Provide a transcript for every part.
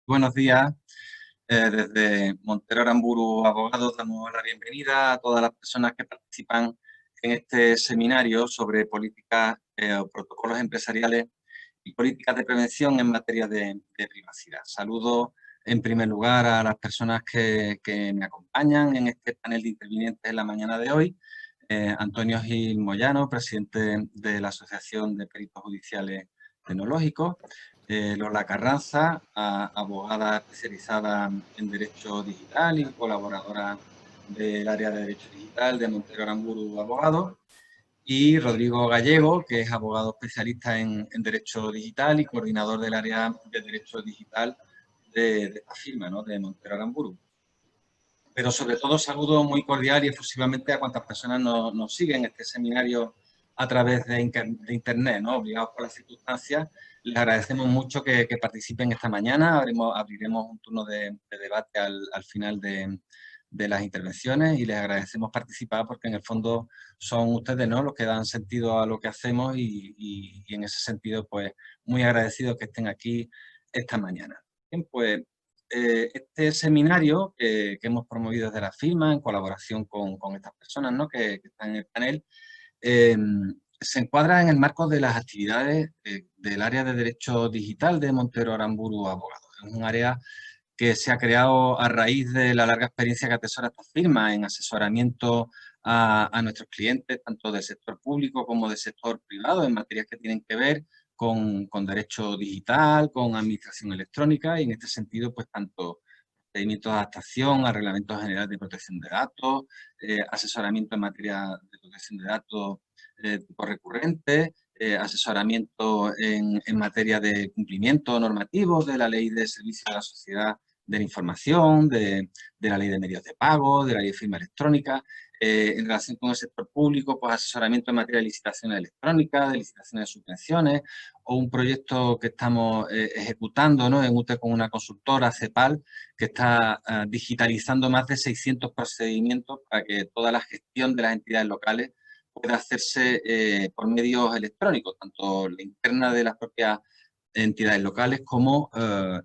Buenos días. Desde Montero Aramburu Abogados damos la bienvenida a todas las personas que participan en este seminario sobre políticas o protocolos empresariales y políticas de prevención en materia de privacidad. Saludo en primer lugar a las personas que me acompañan en este panel de intervinientes en la mañana de hoy. Antonio Gil Moyano, presidente de la Asociación de Peritos Judiciales Tecnológicos. Lola Carranza, abogada especializada en Derecho Digital y colaboradora del área de Derecho Digital de Montero Aramburu Abogados. Y Rodrigo Gallego, que es abogado especialista en Derecho Digital y coordinador del área de Derecho Digital de esta firma, ¿no?, de Montero Aramburu. Pero sobre todo saludo muy cordial y efusivamente a cuantas personas nos siguen este seminario a través de Internet, ¿no?, obligados por las circunstancias. Les agradecemos mucho que participen esta mañana. Abriremos un turno de debate al final de las intervenciones y les agradecemos participar porque en el fondo son ustedes, ¿no?, los que dan sentido a lo que hacemos y en ese sentido, pues, muy agradecidos que estén aquí esta mañana. Bien, pues, este seminario que hemos promovido desde la firma en colaboración con estas personas, ¿no?, que están en el panel, eh, se encuadra en el marco de las actividades del área de Derecho Digital de Montero Aramburu Abogados. Es un área que se ha creado a raíz de la larga experiencia que atesora esta firma en asesoramiento a nuestros clientes, tanto del sector público como del sector privado, en materias que tienen que ver con derecho digital, con administración electrónica, y en este sentido, pues tanto procedimientos de adaptación al Reglamento General de Protección de Datos, asesoramiento en materia de protección de datos tipo recurrente, asesoramiento en materia de cumplimiento normativo de la Ley de Servicios de la Sociedad de la Información, de la Ley de Medios de Pago, de la Ley de Firma Electrónica. En relación con el sector público, pues asesoramiento en materia de licitaciones electrónicas, de licitaciones de subvenciones, o un proyecto que estamos ejecutando, ¿no?, en UTE con una consultora, CEPAL, que está digitalizando más de 600 procedimientos para que toda la gestión de las entidades locales pueda hacerse por medios electrónicos, tanto la interna de las propias entidades locales como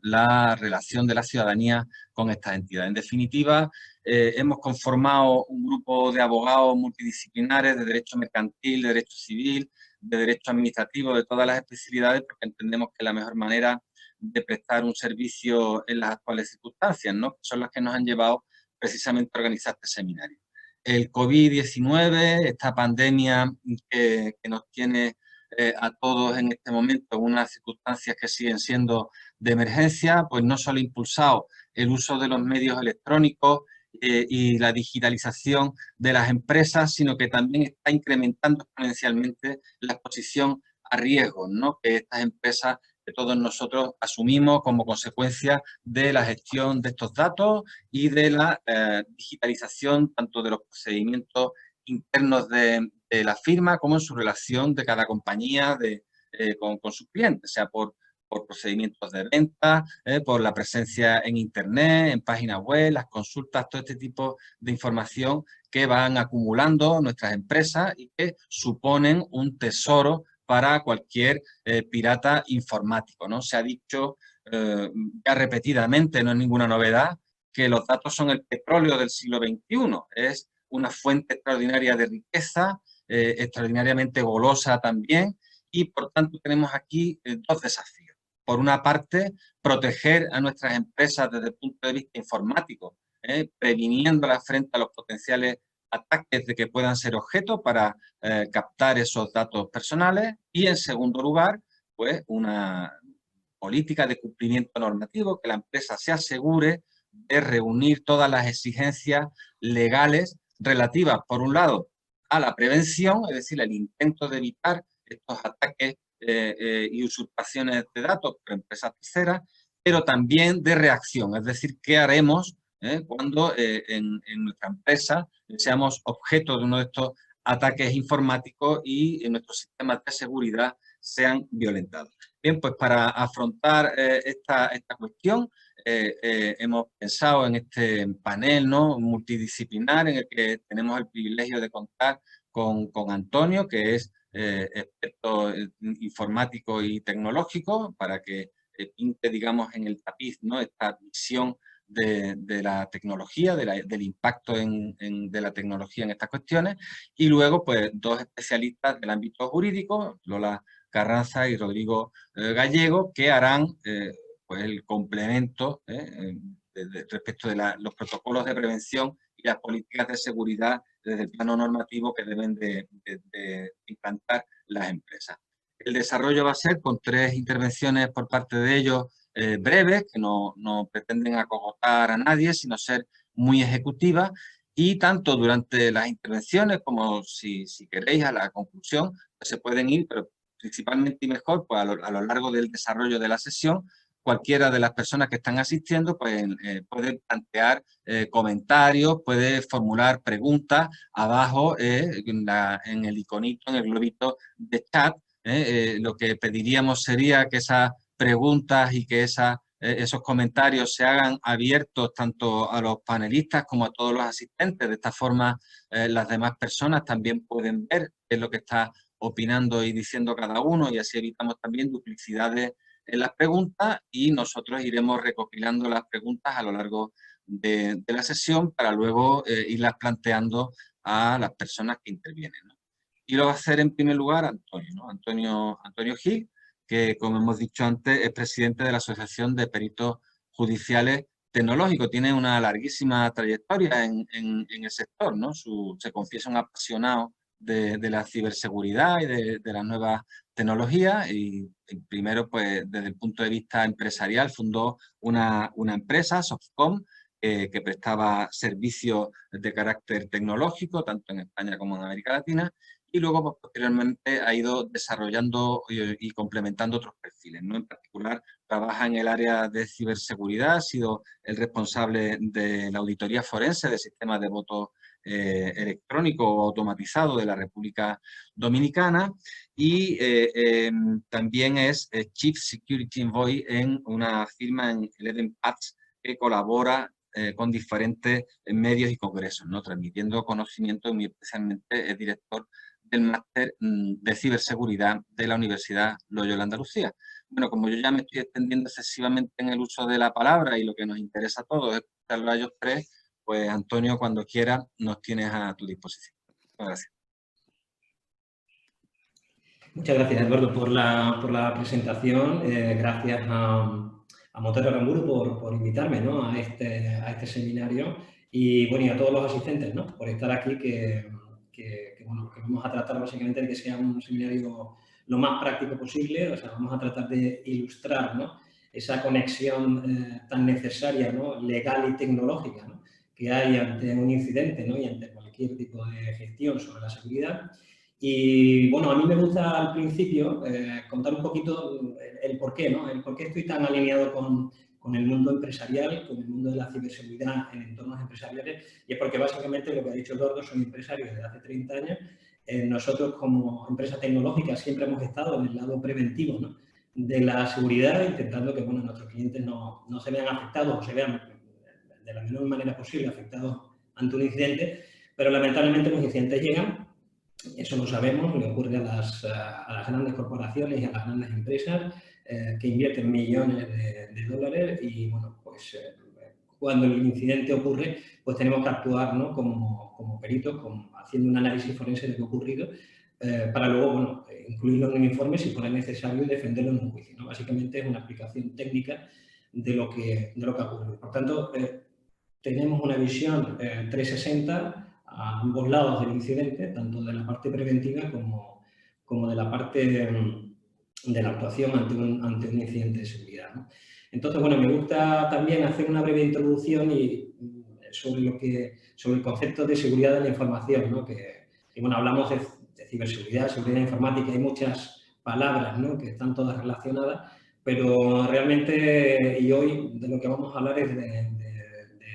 la relación de la ciudadanía con estas entidades. En definitiva, hemos conformado un grupo de abogados multidisciplinares de derecho mercantil, de derecho civil, de derecho administrativo, de todas las especialidades, porque entendemos que la mejor manera de prestar un servicio en las actuales circunstancias, ¿no?, son las que nos han llevado precisamente a organizar este seminario. El COVID-19, esta pandemia que nos tiene a todos en este momento en unas circunstancias que siguen siendo de emergencia, pues no solo ha impulsado el uso de los medios electrónicos y la digitalización de las empresas, sino que también está incrementando exponencialmente la exposición a riesgos, ¿no?, que estas empresas, que todos nosotros asumimos como consecuencia de la gestión de estos datos y de la digitalización tanto de los procedimientos internos de la firma como en su relación de cada compañía con sus clientes, sea por procedimientos de venta, por la presencia en Internet, en páginas web, las consultas, todo este tipo de información que van acumulando nuestras empresas y que suponen un tesoro para cualquier pirata informático, ¿no? Se ha dicho ya repetidamente, no es ninguna novedad, que los datos son el petróleo del siglo XXI. Es una fuente extraordinaria de riqueza, extraordinariamente golosa también, y por tanto tenemos aquí dos desafíos. Por una parte, proteger a nuestras empresas desde el punto de vista informático, previniéndolas frente a los potenciales ataques de que puedan ser objeto para captar esos datos personales, y en segundo lugar, pues una política de cumplimiento normativo, que la empresa se asegure de reunir todas las exigencias legales relativas, por un lado, a la prevención, es decir, el intento de evitar estos ataques y usurpaciones de datos por empresas terceras, pero también de reacción, es decir, qué haremos cuando en nuestra empresa seamos objeto de uno de estos ataques informáticos y en nuestros sistemas de seguridad sean violentados. Bien, pues para afrontar esta cuestión hemos pensado en este panel, ¿no?, multidisciplinar, en el que tenemos el privilegio de contar con Antonio, que es experto informático y tecnológico, para que pinte, digamos, en el tapiz, ¿no? Esta visión de la tecnología, del impacto de la tecnología en estas cuestiones, y luego pues dos especialistas del ámbito jurídico, Lola Carranza y Rodrigo Gallego, que harán pues el complemento respecto de los protocolos de prevención y las políticas de seguridad desde el plano normativo que deben de implantar las empresas. El desarrollo va a ser con 3 intervenciones por parte de ellos breves, que no pretenden acogotar a nadie, sino ser muy ejecutivas, y tanto durante las intervenciones como si queréis a la conclusión, pues se pueden ir, pero principalmente y mejor pues a lo largo del desarrollo de la sesión, cualquiera de las personas que están asistiendo pues, puede plantear comentarios, puede formular preguntas abajo en el iconito, en el globito de chat. Lo que pediríamos sería que esas preguntas y que esos comentarios se hagan abiertos tanto a los panelistas como a todos los asistentes. De esta forma, las demás personas también pueden ver qué es lo que está opinando y diciendo cada uno, y así evitamos también duplicidades en las preguntas, y nosotros iremos recopilando las preguntas a lo largo de la sesión para luego irlas planteando a las personas que intervienen, ¿no? Y lo va a hacer en primer lugar Antonio, ¿no? Antonio Gil, que como hemos dicho antes es presidente de la Asociación de Peritos Judiciales Tecnológicos. Tiene una larguísima trayectoria en el sector, ¿no? Se confiesa un apasionado de la ciberseguridad y de las nuevas tecnologías, y primero pues desde el punto de vista empresarial fundó una empresa, Softcom, que prestaba servicios de carácter tecnológico tanto en España como en América Latina, y luego pues, posteriormente ha ido desarrollando y complementando otros perfiles, ¿no? En particular trabaja en el área de ciberseguridad, ha sido el responsable de la auditoría forense de sistemas de voto electrónico o automatizado de la República Dominicana, y también es Chief Security Envoy en una firma en Eleven Paths que colabora con diferentes medios y congresos, ¿no? Transmitiendo conocimiento, y muy especialmente es director del máster de ciberseguridad de la Universidad Loyola Andalucía. Bueno, como yo ya me estoy extendiendo excesivamente en el uso de la palabra y lo que nos interesa a todos es escucharlo a ellos 3, pues Antonio, cuando quieras, nos tienes a tu disposición. Gracias. Muchas gracias, Eduardo, por la presentación. Gracias a Montero Aramburu por invitarme, ¿no? a este seminario, y bueno, y a todos los asistentes, ¿no? Por estar aquí, bueno, que vamos a tratar básicamente de que sea un seminario lo más práctico posible. O sea, vamos a tratar de ilustrar, ¿no? Esa conexión tan necesaria, ¿no? Legal y tecnológica, ¿no? Que hay ante un incidente, ¿no? Y ante cualquier tipo de gestión sobre la seguridad. Y bueno, a mí me gusta al principio contar un poquito el por qué, ¿no? El por qué estoy tan alineado con el mundo empresarial, con el mundo de la ciberseguridad en entornos empresariales, y es porque básicamente lo que ha dicho Eduardo, soy empresario desde hace 30 años. Nosotros como empresa tecnológica siempre hemos estado en el lado preventivo, ¿no? De la seguridad, intentando que bueno, nuestros clientes no se vean afectados o se vean de la menor manera posible afectados ante un incidente, pero lamentablemente los incidentes llegan. Eso lo sabemos, le ocurre a las grandes corporaciones y a las grandes empresas que invierten millones de dólares, y bueno, pues cuando el incidente ocurre, pues tenemos que actuar, ¿no? como peritos, haciendo un análisis forense de lo que ha ocurrido, para luego, bueno, incluirlo en un informe si fuera necesario y defenderlo en un juicio, ¿no? Básicamente es una explicación técnica de lo que ha ocurrido. Por tanto, tenemos una visión 360 a ambos lados del incidente, tanto de la parte preventiva como de la parte de la actuación ante un incidente de seguridad, ¿no? Entonces, bueno, me gusta también hacer una breve introducción sobre el concepto de seguridad de la información, ¿no? Que bueno, hablamos de ciberseguridad, seguridad informática, hay muchas palabras, ¿no? Que están todas relacionadas, pero realmente, y hoy de lo que vamos a hablar es de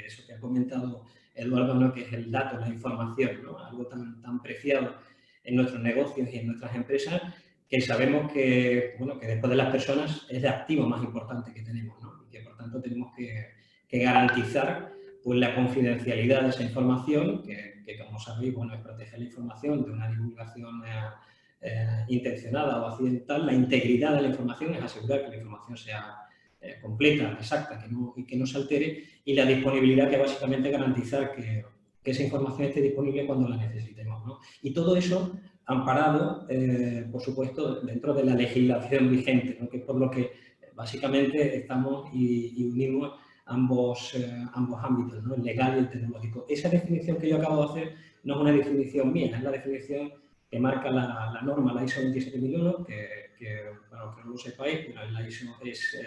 eso que ha comentado Eduardo, ¿no? Que es el dato, la información, ¿no? Algo tan preciado en nuestros negocios y en nuestras empresas, que sabemos que, bueno, que después de las personas es el activo más importante que tenemos, ¿no? Y que por tanto tenemos que garantizar pues, la confidencialidad de esa información, que como sabéis, bueno, es proteger la información de una divulgación intencionada o accidental. La integridad de la información es asegurar que la información sea completa, exacta, que no se altere, y la disponibilidad, que básicamente garantizar que esa información esté disponible cuando la necesitemos, ¿no? Y todo eso amparado, por supuesto, dentro de la legislación vigente, ¿no? Que es por lo que básicamente estamos y unimos ambos ámbitos, ¿no? El legal y el tecnológico. Esa definición que yo acabo de hacer no es una definición mía, es la definición que marca la norma, la ISO 27001, que para los que no lo sepáis, la ISO es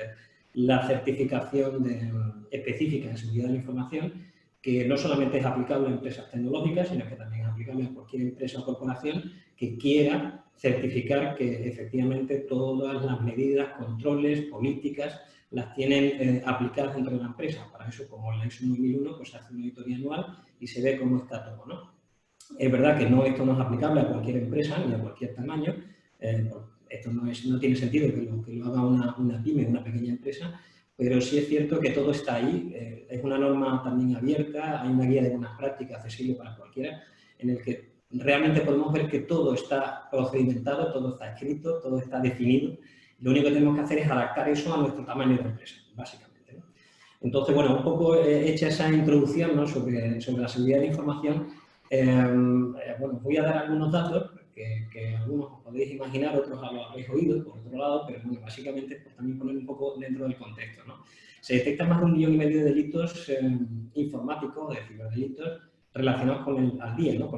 la certificación específica de seguridad de la información, que no solamente es aplicable a empresas tecnológicas, sino que también es aplicable a cualquier empresa o corporación que quiera certificar que efectivamente todas las medidas, controles, políticas, las tienen aplicadas dentro de la empresa. Para eso, como en la ISO 9001, pues se hace una auditoría anual y se ve cómo está todo, ¿no? Es verdad que esto no es aplicable a cualquier empresa ni a cualquier tamaño. Esto no tiene sentido que lo haga una pyme, una pequeña empresa, pero sí es cierto que todo está ahí. Es una norma también abierta, hay una guía de buenas prácticas accesible para cualquiera, en el que realmente podemos ver que todo está procedimentado, todo está escrito, todo está definido. Lo único que tenemos que hacer es adaptar eso a nuestro tamaño de empresa, básicamente, ¿no? Entonces, bueno, un poco hecha esa introducción, ¿no?, sobre la seguridad de la información, bueno, voy a dar algunos datos que algunos os podéis imaginar, otros lo habéis oído, por otro lado, pero bueno, básicamente por también poner un poco dentro del contexto, ¿no? Se detectan más de 1,5 millones de delitos informáticos, de ciberdelitos, relacionados con al día, ¿no?,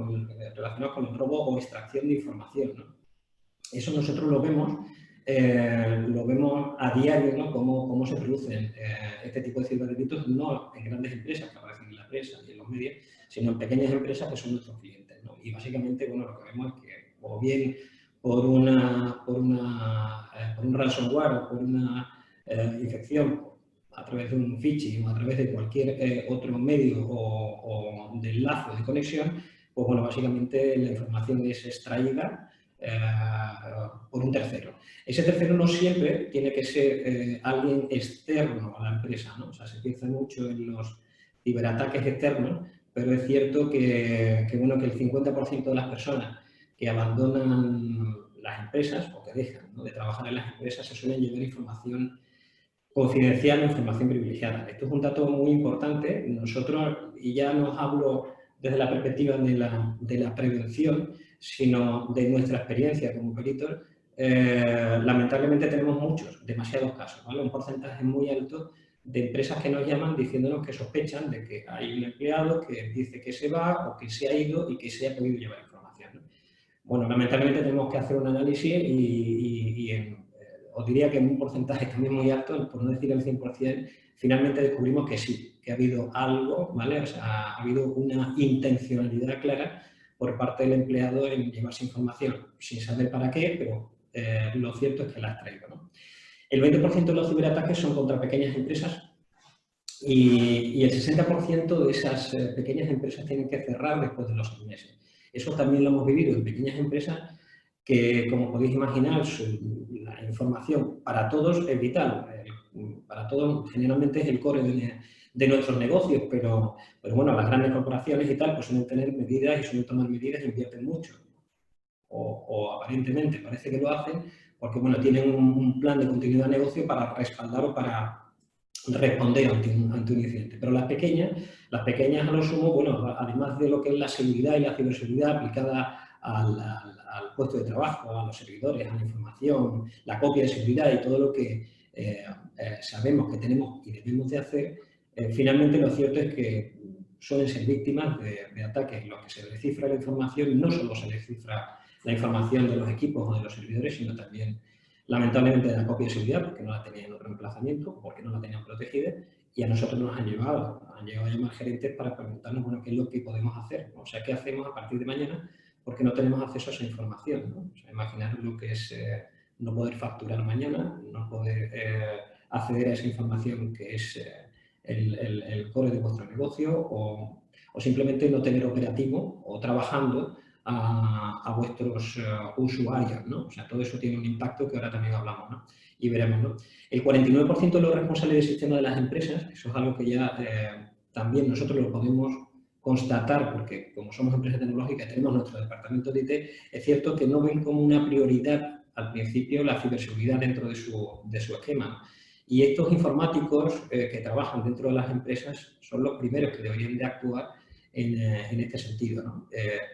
relacionados con el robo o extracción de información, ¿no? Eso nosotros lo vemos a diario, ¿no?, cómo se producen este tipo de ciberdelitos, no en grandes empresas que aparecen en la prensa y en los medios, sino en pequeñas empresas que son nuestros clientes, ¿no? Y básicamente, bueno, lo que vemos es que o bien por un ransomware o por una infección a través de un phishing o a través de cualquier otro medio o de enlace de conexión, pues bueno, básicamente la información es extraída por un tercero. Ese tercero no siempre tiene que ser alguien externo a la empresa, ¿no? O sea, se piensa mucho en los ciberataques externos, pero es cierto bueno, que el 50% de las personas que abandonan las empresas o que dejan, ¿no?, de trabajar en las empresas se suelen llevar información confidencial o información privilegiada. Esto es un dato muy importante. Nosotros, y ya no os hablo desde la perspectiva de la prevención, sino de nuestra experiencia como peritos, lamentablemente tenemos demasiados casos, ¿vale? Un porcentaje muy alto de empresas que nos llaman diciéndonos que sospechan de que hay un empleado que dice que se va o que se ha ido y que se ha podido llevar información, ¿no? Bueno, lamentablemente tenemos que hacer un análisis os diría que en un porcentaje también muy alto, por no decir el 100%, finalmente descubrimos que sí, que ha habido algo, ¿vale? O sea, ha habido una intencionalidad clara por parte del empleado en llevarse información sin saber para qué, pero lo cierto es que la ha traído, ¿no? El 20% de los ciberataques son contra pequeñas empresas y el 60% de esas pequeñas empresas tienen que cerrar después de los 6 meses. Eso también lo hemos vivido en pequeñas empresas que, como podéis imaginar, la información para todos es vital. Para todos generalmente es el core de nuestros negocios, pero bueno, las grandes corporaciones y tal pues suelen tener medidas y suelen tomar medidas e invierten mucho. O aparentemente parece que lo hacen porque, bueno, tienen un plan de continuidad de negocio para respaldar o para responder ante un incidente. Pero las pequeñas a lo sumo, bueno, además de lo que es la seguridad y la ciberseguridad aplicada al puesto de trabajo, a los servidores, a la información, la copia de seguridad y todo lo que sabemos que tenemos y debemos de hacer, finalmente lo cierto es que suelen ser víctimas de ataques en los que se les cifra la información, y no solo se les cifra la información de los equipos o de los servidores, sino también, lamentablemente, de la copia de seguridad, porque no la tenían en reemplazamiento, porque no la tenían protegida, y a nosotros nos han llegado a llamar gerentes para preguntarnos, bueno, qué es lo que podemos hacer, ¿no? O sea, qué hacemos a partir de mañana porque no tenemos acceso a esa información, ¿no? O sea, imaginaros lo que es no poder facturar mañana, no poder acceder a esa información que es el core de vuestro negocio, o simplemente no tener operativo o trabajando a vuestros usuarios, ¿no? O sea, todo eso tiene un impacto que ahora también hablamos, ¿no? Y veremos, ¿no? El 49% de los responsables del sistema de las empresas, eso es algo que ya también nosotros lo podemos constatar, porque como somos empresas tecnológicas y tenemos nuestro departamento de IT, es cierto que no ven como una prioridad al principio la ciberseguridad dentro de su esquema. Y estos informáticos que trabajan dentro de las empresas son los primeros que deberían de actuar en este sentido, ¿no?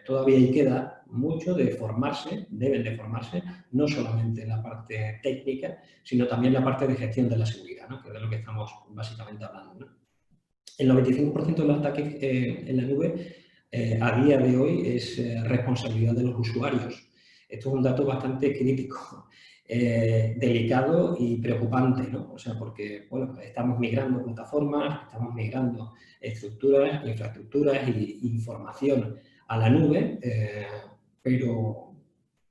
Todavía ahí queda mucho de formarse, deben de formarse, no solamente en la parte técnica, sino también en la parte de gestión de la seguridad, ¿no? Que es de lo que estamos básicamente hablando, ¿no? El 95% de los ataques en la nube a día de hoy es responsabilidad de los usuarios. Esto es un dato bastante crítico, delicado y preocupante, ¿no? O sea, porque bueno, estamos migrando plataformas, estamos migrando estructuras, infraestructuras e información a la nube, pero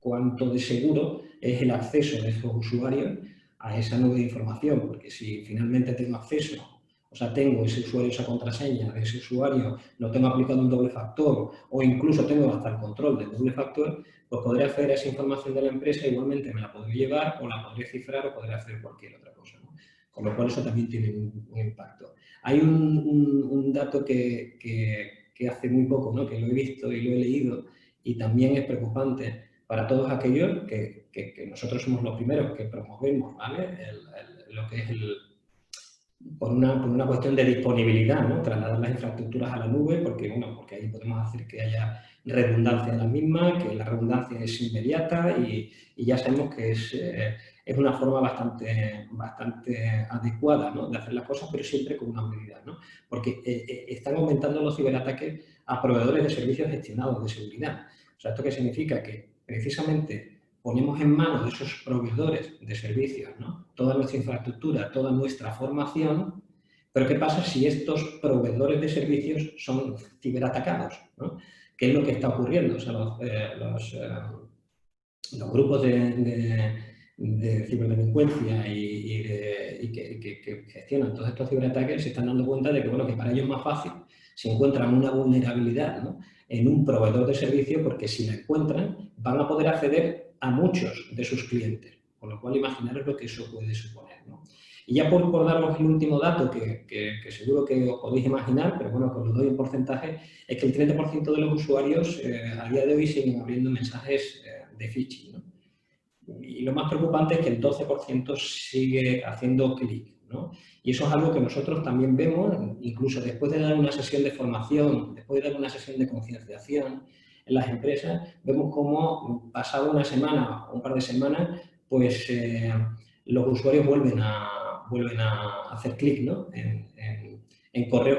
cuánto de seguro es el acceso de esos usuarios a esa nube de información, porque si finalmente tengo acceso, o sea, tengo ese usuario, esa contraseña de ese usuario, no tengo aplicado un doble factor o incluso tengo hasta el control del doble factor, pues podré acceder a esa información de la empresa, igualmente me la podré llevar o la podré cifrar o podré hacer cualquier otra cosa, ¿no? Con lo cual eso también tiene un impacto. Hay un dato que hace muy poco, ¿no? Que lo he visto y lo he leído y también es preocupante para todos aquellos que nosotros somos los primeros que promovemos, ¿vale? Lo que es por una cuestión de disponibilidad, ¿no? Trasladar las infraestructuras a la nube, porque, bueno, porque ahí podemos hacer que haya redundancia en la misma, que la redundancia es inmediata y ya sabemos que es una forma bastante adecuada, ¿no? De hacer las cosas, pero siempre con una medida, ¿no? Porque están aumentando los ciberataques a proveedores de servicios gestionados de seguridad. O sea, ¿esto qué significa? Que precisamente ponemos en manos de esos proveedores de servicios, ¿no? Toda nuestra infraestructura, toda nuestra formación, pero ¿qué pasa si estos proveedores de servicios son ciberatacados, ¿no? ¿Qué es lo que está ocurriendo? O sea, los grupos de ciberdelincuencia y que gestionan todos estos ciberataques se están dando cuenta de que, bueno, que para ellos es más fácil si encuentran una vulnerabilidad, ¿no? En un proveedor de servicio, porque si la encuentran van a poder acceder a muchos de sus clientes, con lo cual imaginaros lo que eso puede suponer, ¿no? Y ya por daros el último dato que seguro que os podéis imaginar, pero bueno, que os lo doy en porcentaje, es que el 30% de los usuarios a día de hoy siguen abriendo mensajes de phishing, ¿no? Y lo más preocupante es que el 12% sigue haciendo clic, ¿no? Y eso es algo que nosotros también vemos, incluso después de dar una sesión de formación, después de dar una sesión de concienciación en las empresas, vemos cómo pasado una semana o un par de semanas, pues los usuarios vuelven a hacer clic, ¿no? En correos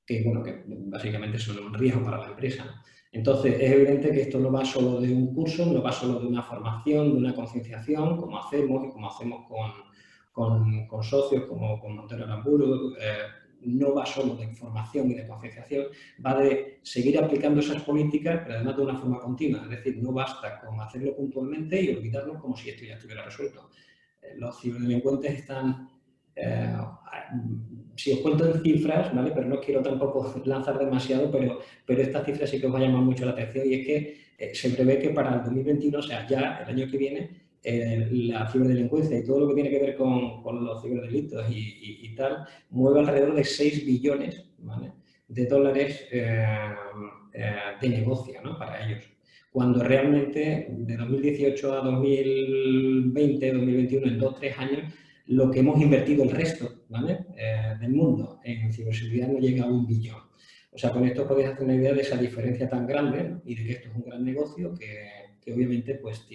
que básicamente son un riesgo para la empresa. Entonces, es evidente que esto no va solo de un curso, no va solo de una formación, de una concienciación, como hacemos y como hacemos con socios como con Montero Aramburu, no va solo de información y de concienciación, va de seguir aplicando esas políticas, pero además de una forma continua. Es decir, no basta con hacerlo puntualmente y olvidarnos como si esto ya estuviera resuelto. Los ciberdelincuentes están... si os cuento en cifras, ¿vale? Pero no quiero tampoco lanzar demasiado, pero estas cifras sí que os va a llamar mucho la atención y es que se prevé que para el 2021, o sea, ya el año que viene, la ciberdelincuencia y todo lo que tiene que ver con los ciberdelitos y tal, mueve alrededor de 6 billones, ¿vale? de dólares de negocio, ¿no? Para ellos. Cuando realmente de 2018 a 2020, 2021, en 2-3 años, lo que hemos invertido el resto, ¿vale? Del mundo en ciberseguridad no llega a 1 billón. O sea, con esto podéis hacer una idea de esa diferencia tan grande, ¿no? Y de que esto es un gran negocio que obviamente pues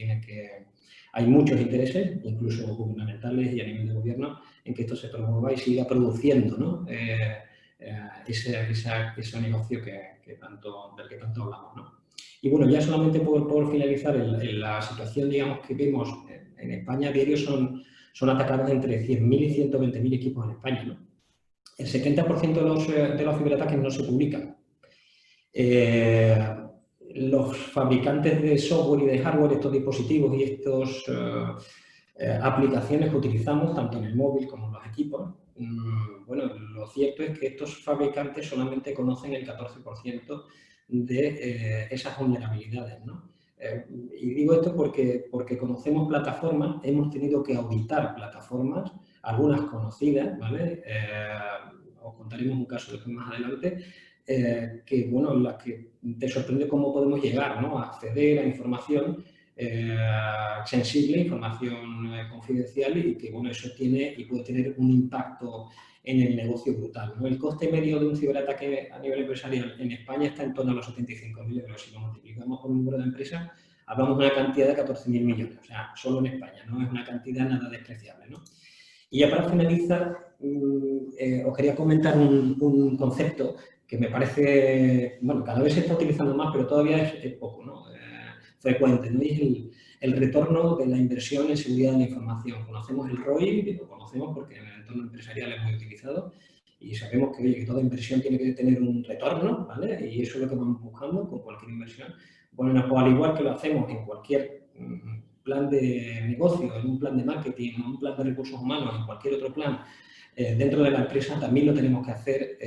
hay muchos intereses, incluso gubernamentales y a nivel de gobierno, en que esto se promueva y siga produciendo, ¿no? Ese negocio del que tanto hablamos, ¿no? Y bueno, ya solamente por finalizar, la situación, digamos, que vemos en España a diario son atacados entre 100.000 y 120.000 equipos en España, ¿no? El 70% de los ciberataques no se publican. Los fabricantes de software y de hardware, estos dispositivos y estas aplicaciones que utilizamos, tanto en el móvil como en los equipos, bueno, lo cierto es que estos fabricantes solamente conocen el 14% de esas vulnerabilidades, ¿no? Y digo esto porque conocemos plataformas, hemos tenido que auditar plataformas, algunas conocidas, ¿vale? Os contaremos un caso después más adelante, que, bueno, en las que te sorprende cómo podemos llegar, ¿no? A acceder a información sensible, información confidencial y que, bueno, eso tiene y puede tener un impacto en el negocio brutal, ¿no? El coste medio de un ciberataque a nivel empresarial en España está en torno a los 75.000 euros. Si lo multiplicamos por el número de empresas, hablamos de una cantidad de 14.000 millones, o sea, solo en España, no es una cantidad nada despreciable, ¿no? Y ya para finalizar, os quería comentar un concepto que me parece, bueno, cada vez se está utilizando más, pero todavía es poco, ¿no? Frecuente, ¿no? Y es el retorno de la inversión en seguridad de la información. Conocemos el ROI, lo conocemos porque en el entorno empresarial es muy utilizado y sabemos que, oye, que toda inversión tiene que tener un retorno, ¿vale? Y eso es lo que vamos buscando con cualquier inversión. Bueno, pues, al igual que lo hacemos en cualquier plan de negocio, en un plan de marketing, en un plan de recursos humanos, en cualquier otro plan dentro de la empresa, también lo tenemos que hacer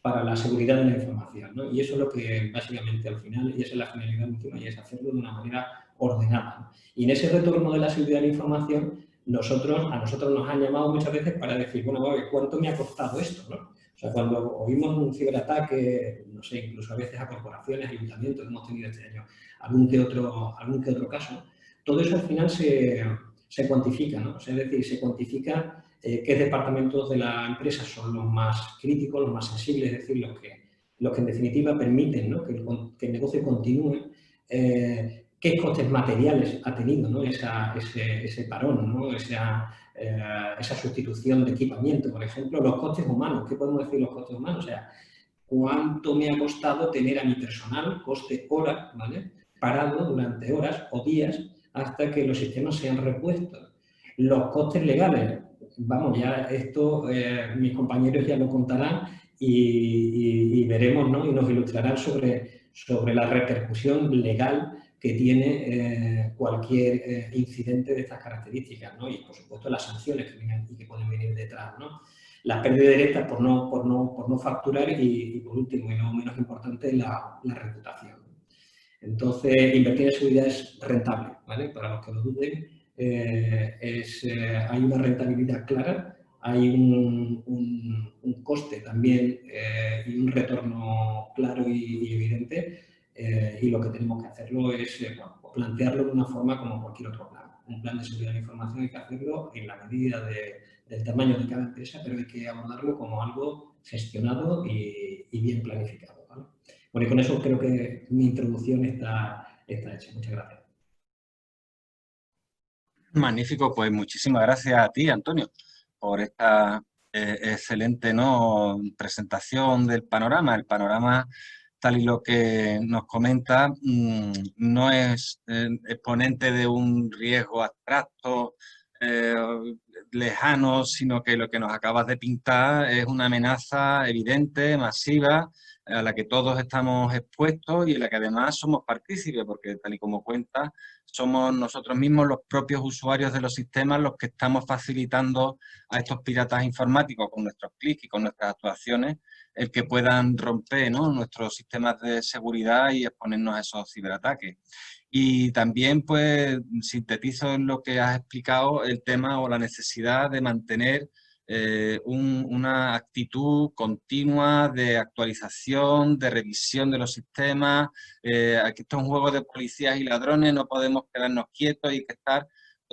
para la seguridad de la información, ¿no? Y eso es lo que básicamente al final, y esa es la finalidad última, y es hacerlo de una manera ordenada, ¿no? Y en ese retorno de la seguridad de la información, a nosotros nos han llamado muchas veces para decir, bueno, ¿cuánto me ha costado esto, no? O sea, cuando oímos un ciberataque, no sé, incluso a veces a corporaciones, ayuntamientos, hemos tenido este año algún que otro caso, todo eso al final se cuantifica, ¿no? O sea, es decir, se cuantifica qué departamentos de la empresa son los más críticos, los más sensibles, es decir, los que en definitiva permiten, ¿no?, que el negocio continúe, qué costes materiales ha tenido, ¿no?, ese parón, ¿no?, esa sustitución de equipamiento, por ejemplo, los costes humanos. ¿Qué podemos decir los costes humanos? O sea, cuánto me ha costado tener a mi personal, coste hora, ¿vale?, parado durante horas o días hasta que los sistemas sean repuestos. Los costes legales, vamos, ya esto mis compañeros ya lo contarán y veremos, ¿no?, y nos ilustrarán sobre la repercusión legal que tiene cualquier incidente de estas características, ¿no? Y, por supuesto, las sanciones que vienen y que pueden venir detrás, ¿no? Las pérdidas directas por no facturar y, por último, y no menos importante, la reputación. Entonces, invertir en seguridad es rentable, ¿vale? Para los que lo duden, hay una rentabilidad clara, hay un coste también y un retorno claro y evidente, y lo que tenemos que hacerlo es plantearlo de una forma como cualquier otro plan. Un plan de seguridad de la información hay que hacerlo en la medida del tamaño de cada empresa, pero hay que abordarlo como algo gestionado y bien planificado, ¿vale? Bueno, y con eso creo que mi introducción está hecha. Muchas gracias. Magnífico, pues muchísimas gracias a ti, Antonio, por esta excelente, ¿no?, presentación del panorama. El panorama, tal y lo que nos comenta, no es exponente de un riesgo abstracto, lejano, sino que lo que nos acabas de pintar es una amenaza evidente, masiva, a la que todos estamos expuestos y en la que además somos partícipes, porque tal y como cuenta, somos nosotros mismos los propios usuarios de los sistemas los que estamos facilitando a estos piratas informáticos con nuestros clics y con nuestras actuaciones el que puedan romper, ¿no?, nuestros sistemas de seguridad y exponernos a esos ciberataques. Y también, pues, sintetizo en lo que has explicado el tema o la necesidad de mantener una actitud continua de actualización, de revisión de los sistemas. Aquí esto es un juego de policías y ladrones, no podemos quedarnos quietos y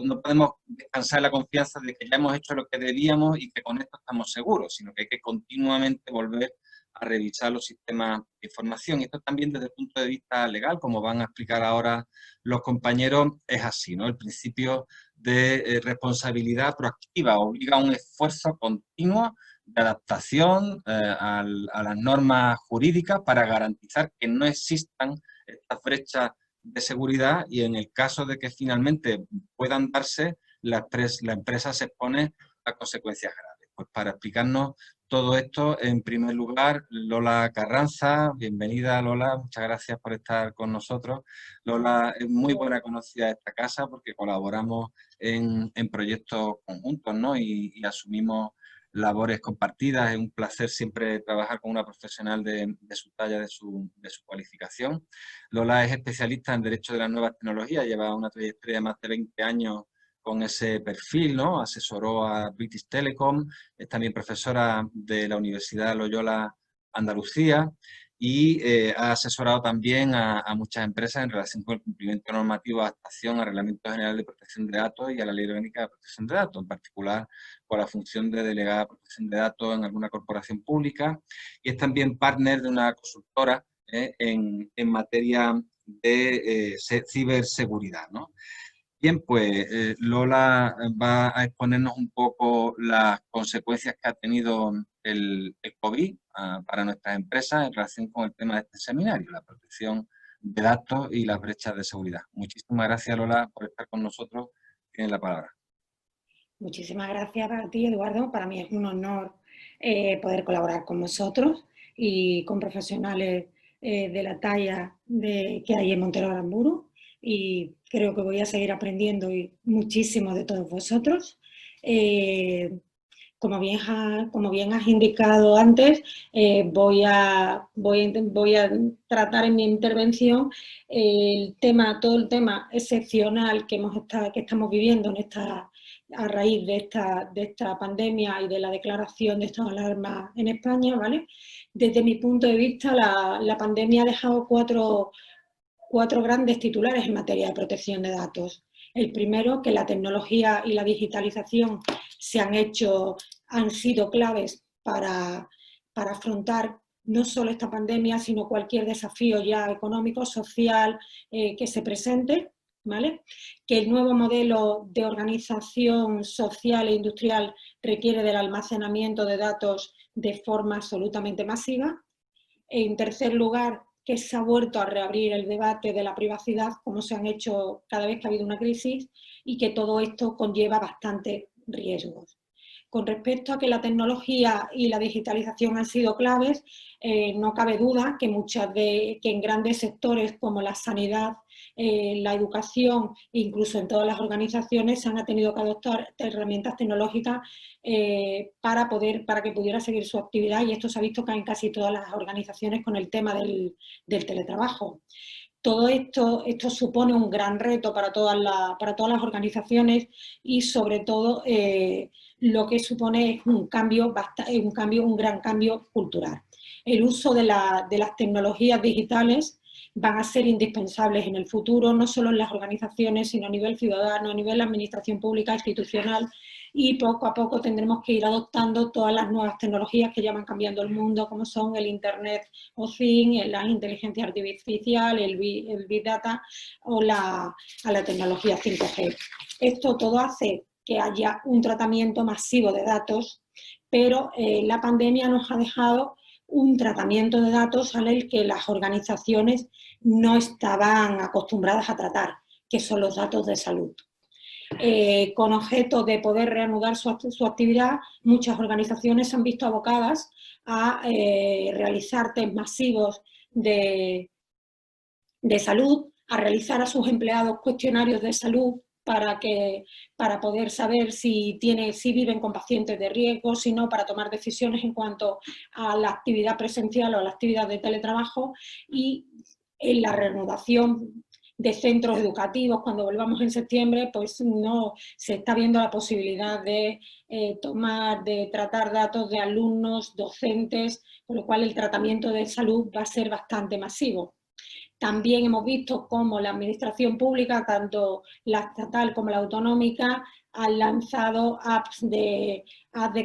no podemos descansar la confianza de que ya hemos hecho lo que debíamos y que con esto estamos seguros, sino que hay que continuamente volver a revisar los sistemas de información. Y esto también desde el punto de vista legal, como van a explicar ahora los compañeros, es así, ¿no? El principio de responsabilidad proactiva obliga a un esfuerzo continuo de adaptación a las normas jurídicas para garantizar que no existan estas brechas de seguridad y en el caso de que finalmente puedan darse, la empresa se expone a consecuencias graves. Pues para explicarnos todo esto, en primer lugar, Lola Carranza. Bienvenida, Lola, muchas gracias por estar con nosotros. Lola es muy buena conocida de esta casa porque colaboramos en proyectos conjuntos, ¿no?, y asumimos labores compartidas. Es un placer siempre trabajar con una profesional de su talla, de su cualificación. Lola es especialista en Derecho de las Nuevas Tecnologías, lleva una trayectoria de más de 20 años con ese perfil, ¿no? Asesoró a British Telecom, es también profesora de la Universidad Loyola Andalucía y ha asesorado también a muchas empresas en relación con el cumplimiento normativo, adaptación al Reglamento General de Protección de Datos y a la Ley Orgánica de Protección de Datos, en particular con la función de delegada de protección de datos en alguna corporación pública, y es también partner de una consultora en materia de ciberseguridad, ¿no? Bien, pues Lola va a exponernos un poco las consecuencias que ha tenido el COVID para nuestras empresas en relación con el tema de este seminario, la protección de datos y las brechas de seguridad. Muchísimas gracias, Lola, por estar con nosotros. Tienes la palabra. Muchísimas gracias a ti, Eduardo. Para mí es un honor poder colaborar con vosotros y con profesionales de la talla que hay en Montero Aramburu, y creo que voy a seguir aprendiendo muchísimo de todos vosotros. Como bien has indicado antes, voy a tratar en mi intervención todo el tema excepcional que estamos viviendo a raíz de esta pandemia y de la declaración de esta alarma en España, ¿vale? Desde mi punto de vista, la pandemia ha dejado cuatro grandes titulares en materia de protección de datos. El primero, que la tecnología y la digitalización han sido claves para afrontar no solo esta pandemia, sino cualquier desafío ya económico, social, que se presente, ¿vale? Que el nuevo modelo de organización social e industrial requiere del almacenamiento de datos de forma absolutamente masiva. En tercer lugar, que se ha vuelto a reabrir el debate de la privacidad, como se han hecho cada vez que ha habido una crisis, y que todo esto conlleva bastantes riesgos. Con respecto a que la tecnología y la digitalización han sido claves, no cabe duda que que en grandes sectores como la sanidad, la educación e incluso en todas las organizaciones se han tenido que adoptar herramientas tecnológicas para que pudiera seguir su actividad, y esto se ha visto en casi todas las organizaciones con el tema del teletrabajo. Todo esto supone un gran reto para todas las organizaciones, y sobre todo lo que supone es un gran cambio cultural. El uso de las tecnologías digitales van a ser indispensables en el futuro, no solo en las organizaciones, sino a nivel ciudadano, a nivel de administración pública, institucional, y poco a poco tendremos que ir adoptando todas las nuevas tecnologías que ya van cambiando el mundo, como son el Internet of Things, la inteligencia artificial, el Big Data o la tecnología 5G. Esto todo hace que haya un tratamiento masivo de datos, pero la pandemia nos ha dejado un tratamiento de datos al que las organizaciones no estaban acostumbradas a tratar, que son los datos de salud. Con objeto de poder reanudar su actividad, muchas organizaciones se han visto abocadas a realizar test masivos de salud, a realizar a sus empleados cuestionarios de salud para poder saber si viven con pacientes de riesgo, si no, para tomar decisiones en cuanto a la actividad presencial o a la actividad de teletrabajo. Y en la reanudación de centros educativos, cuando volvamos en septiembre, pues no se está viendo la posibilidad de tratar datos de alumnos, docentes, con lo cual el tratamiento de salud va a ser bastante masivo. También hemos visto cómo la administración pública, tanto la estatal como la autonómica, han lanzado apps de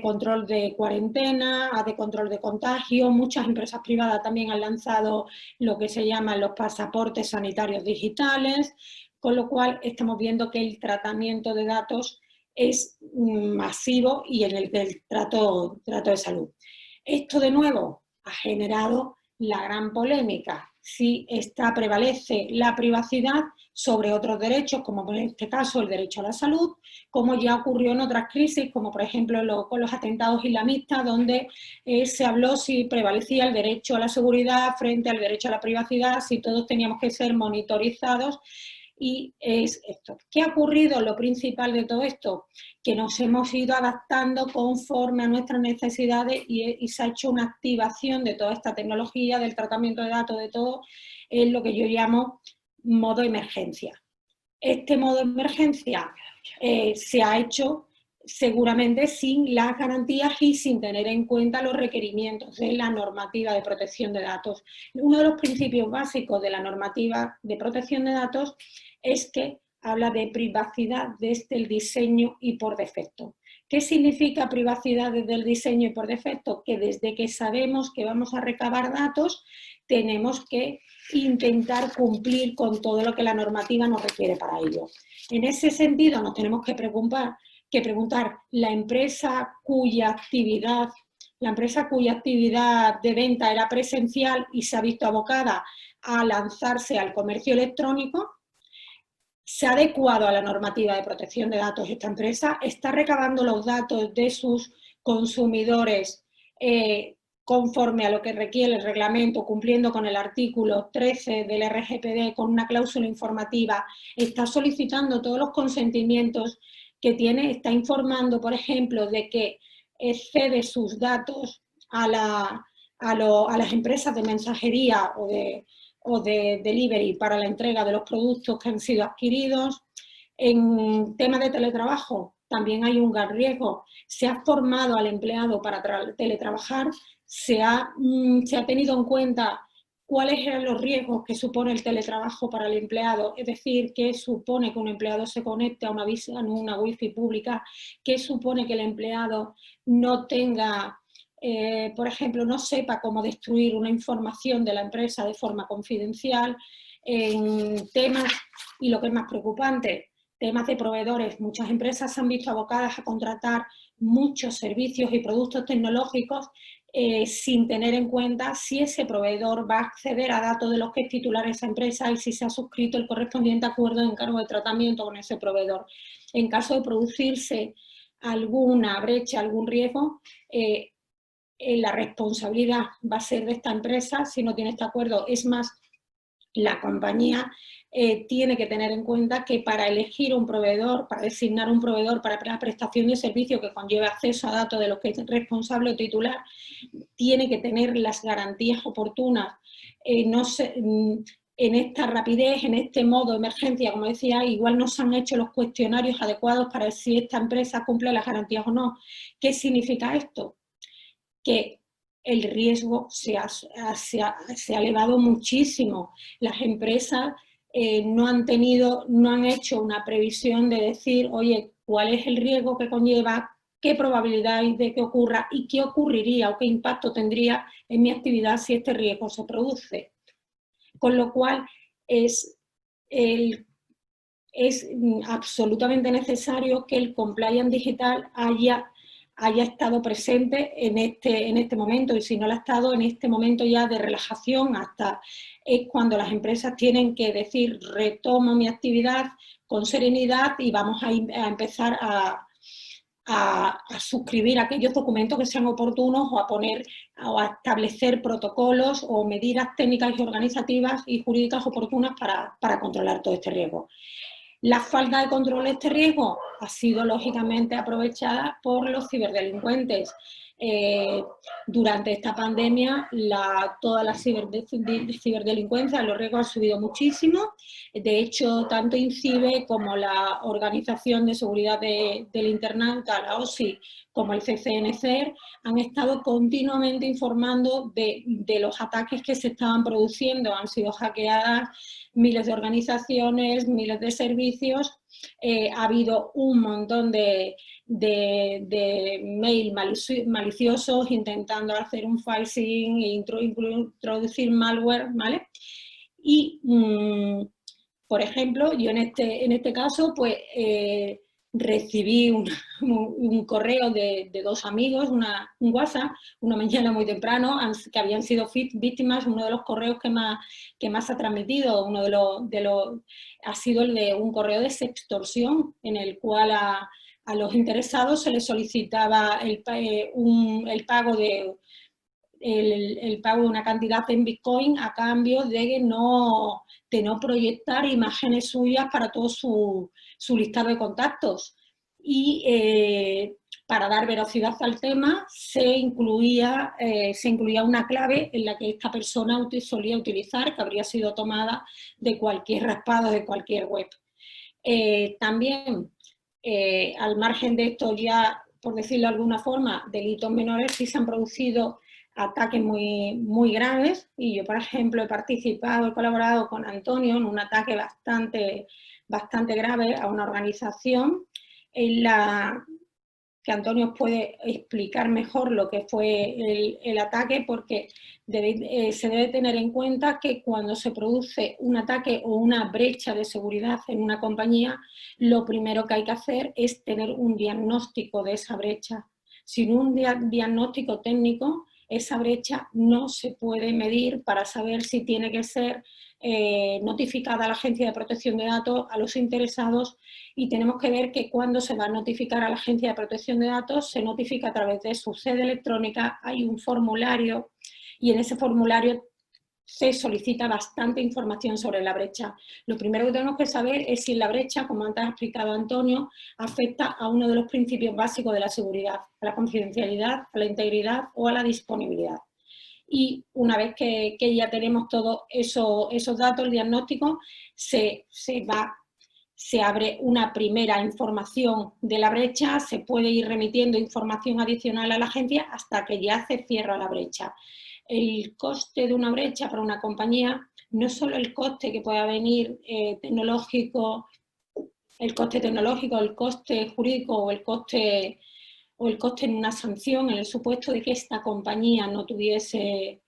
control de cuarentena, apps de control de contagio. Muchas empresas privadas también han lanzado lo que se llaman los pasaportes sanitarios digitales, con lo cual estamos viendo que el tratamiento de datos es masivo y en el trato de salud. Esto, de nuevo, ha generado la gran polémica: si prevalece la privacidad sobre otros derechos, como en este caso el derecho a la salud, como ya ocurrió en otras crisis, como por ejemplo con los atentados islamistas, donde se habló si prevalecía el derecho a la seguridad frente al derecho a la privacidad, si todos teníamos que ser monitorizados. Y es esto. ¿Qué ha ocurrido? Lo principal de todo esto, que nos hemos ido adaptando conforme a nuestras necesidades, y se ha hecho una activación de toda esta tecnología, del tratamiento de datos, de todo, en lo que yo llamo modo emergencia. Este modo emergencia se ha hecho seguramente sin las garantías y sin tener en cuenta los requerimientos de la normativa de protección de datos. Uno de los principios básicos de la normativa de protección de datos es que habla de privacidad desde el diseño y por defecto. ¿Qué significa privacidad desde el diseño y por defecto? Que desde que sabemos que vamos a recabar datos, tenemos que intentar cumplir con todo lo que la normativa nos requiere para ello. En ese sentido, nos tenemos que preguntar, la empresa cuya actividad de venta era presencial y se ha visto abocada a lanzarse al comercio electrónico, ¿se ha adecuado a la normativa de protección de datos esta empresa? ¿Está recabando los datos de sus consumidores conforme a lo que requiere el reglamento, cumpliendo con el artículo 13 del RGPD con una cláusula informativa? ¿Está solicitando todos los consentimientos que tiene? ¿Está informando, por ejemplo, de que cede sus datos a las empresas de mensajería o de delivery para la entrega de los productos que han sido adquiridos? En temas de teletrabajo también hay un gran riesgo. ¿Se ha formado al empleado para teletrabajar? ¿Se ha tenido en cuenta cuáles eran los riesgos que supone el teletrabajo para el empleado? Es decir, ¿qué supone que un empleado se conecte a una wifi pública? ¿Qué supone que el empleado no tenga... por ejemplo, no sepa cómo destruir una información de la empresa de forma confidencial? En temas, y lo que es más preocupante, temas de proveedores. Muchas empresas se han visto abocadas a contratar muchos servicios y productos tecnológicos sin tener en cuenta si ese proveedor va a acceder a datos de los que es titular esa empresa y si se ha suscrito el correspondiente acuerdo de encargo de tratamiento con ese proveedor. En caso de producirse alguna brecha, algún riesgo, la responsabilidad va a ser de esta empresa si no tiene este acuerdo. Es más, la compañía tiene que tener en cuenta que para elegir un proveedor, para designar un proveedor para la prestación de servicio que conlleve acceso a datos de los que es responsable o titular, tiene que tener las garantías oportunas. En esta rapidez, en este modo de emergencia, como decía, igual no se han hecho los cuestionarios adecuados para ver si esta empresa cumple las garantías o no. ¿Qué significa esto? Que el riesgo se ha elevado muchísimo. Las empresas no han hecho una previsión de decir, oye, ¿cuál es el riesgo que conlleva? ¿Qué probabilidad hay de que ocurra? ¿Y qué ocurriría o qué impacto tendría en mi actividad si este riesgo se produce? Con lo cual es absolutamente necesario que el compliance digital haya estado presente en este momento, y si no lo ha estado, en este momento ya de relajación, es cuando las empresas tienen que decir, retomo mi actividad con serenidad y vamos a empezar a suscribir aquellos documentos que sean oportunos o a establecer protocolos o medidas técnicas y organizativas y jurídicas oportunas para controlar todo este riesgo. La falta de control de este riesgo ha sido lógicamente aprovechada por los ciberdelincuentes. Durante esta pandemia toda la ciberdelincuencia, los riesgos han subido muchísimo. De hecho, tanto INCIBE como la Organización de Seguridad del Internet, la OSI, como el CCNCER, han estado continuamente informando de los ataques que se estaban produciendo. Han sido hackeadas miles de organizaciones, miles de servicios. Ha habido un montón de mail maliciosos intentando hacer un phishing e introducir malware, ¿vale? Y, por ejemplo, yo en este caso, pues, recibí un correo de dos amigos, un WhatsApp, una mañana muy temprano, que habían sido víctimas. Uno de los correos que más ha transmitido, ha sido el de un correo de sextorsión, en el cual a los interesados se les solicitaba el pago de una cantidad en Bitcoin a cambio de no proyectar imágenes suyas para todo su listado de contactos. Y para dar veracidad al tema se incluía una clave en la que esta persona solía utilizar, que habría sido tomada de cualquier raspado de cualquier web. También al margen de esto ya, por decirlo de alguna forma, delitos menores, sí se han producido ataques muy, muy graves, y yo, por ejemplo, he participado, he colaborado con Antonio en un ataque bastante grave a una organización en la que Antonio os puede explicar mejor lo que fue el ataque, porque se debe tener en cuenta que cuando se produce un ataque o una brecha de seguridad en una compañía, lo primero que hay que hacer es tener un diagnóstico de esa brecha. Sin un diagnóstico técnico, esa brecha no se puede medir para saber si tiene que ser notificada a la Agencia de Protección de Datos, a los interesados, y tenemos que ver que cuando se va a notificar a la Agencia de Protección de Datos, se notifica a través de su sede electrónica, hay un formulario, y en ese formulario se solicita bastante información sobre la brecha. Lo primero que tenemos que saber es si la brecha, como antes ha explicado Antonio, afecta a uno de los principios básicos de la seguridad, a la confidencialidad, a la integridad o a la disponibilidad. Y una vez que ya tenemos todos esos datos, el diagnóstico, se abre una primera información de la brecha, se puede ir remitiendo información adicional a la agencia hasta que ya se cierra la brecha. El coste de una brecha para una compañía no es solo el coste que pueda venir tecnológico, el coste jurídico o el coste en una sanción, en el supuesto de que esta compañía no estuviese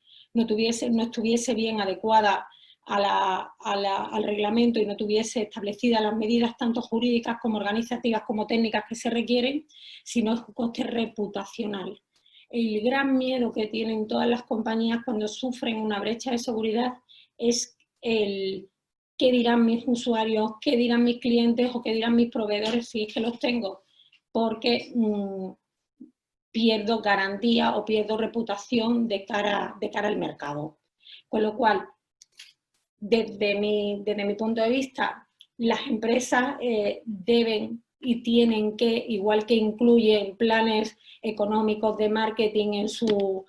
bien adecuada al reglamento y no tuviese establecidas las medidas tanto jurídicas como organizativas como técnicas que se requieren, sino es un coste reputacional. El gran miedo que tienen todas las compañías cuando sufren una brecha de seguridad es el qué dirán mis usuarios, qué dirán mis clientes o qué dirán mis proveedores si es que los tengo, porque pierdo garantía o pierdo reputación de cara al mercado. Con lo cual, desde mi punto de vista, las empresas deben y tienen que, igual que incluyen planes económicos de marketing en sus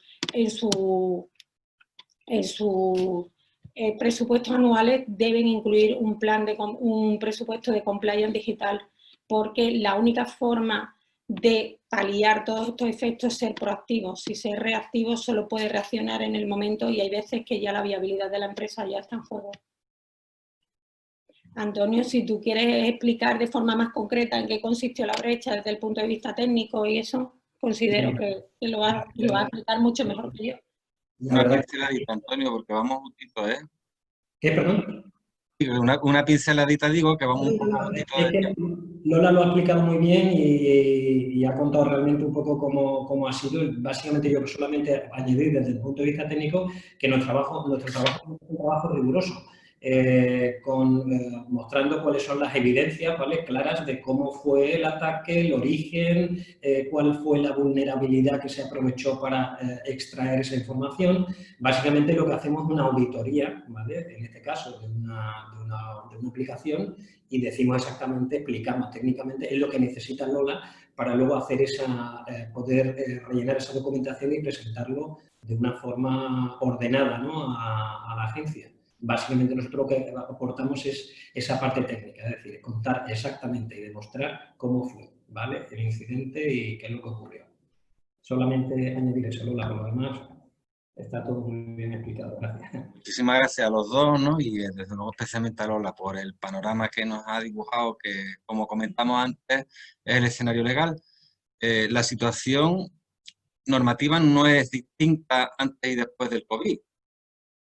presupuestos anuales, deben incluir un presupuesto de compliance digital, porque la única forma de paliar todos estos efectos es ser proactivo. Si ser reactivo, solo puede reaccionar en el momento, y hay veces que ya la viabilidad de la empresa ya está en juego. Antonio, si tú quieres explicar de forma más concreta en qué consistió la brecha desde el punto de vista técnico y eso, considero que lo vas a explicar mucho mejor que yo. Una pinceladita, Antonio, porque vamos justito, ¿eh? ¿Qué, perdón? Una pinceladita, digo, que vamos un poco justito de tiempo. Lola lo ha explicado muy bien y ha contado realmente un poco cómo ha sido. Básicamente yo solamente añadir desde el punto de vista técnico que nuestro trabajo es un trabajo riguroso, mostrando cuáles son las evidencias, ¿vale?, claras de cómo fue el ataque, el origen, cuál fue la vulnerabilidad que se aprovechó para extraer esa información. Básicamente lo que hacemos es una auditoría, ¿vale?, en este caso de una aplicación, y decimos exactamente, explicamos técnicamente es lo que necesita Lola para luego hacer poder rellenar esa documentación y presentarlo de una forma ordenada, ¿no?, a la agencia. Básicamente nosotros lo que aportamos es esa parte técnica, es decir, contar exactamente y demostrar cómo fue, ¿vale?, el incidente y qué es lo que ocurrió. Solamente añadir eso, Lola, por lo demás está todo muy bien explicado, gracias. Muchísimas gracias a los dos, ¿no? Y desde luego especialmente a Lola por el panorama que nos ha dibujado, que como comentamos antes es el escenario legal. La situación normativa no es distinta antes y después del COVID.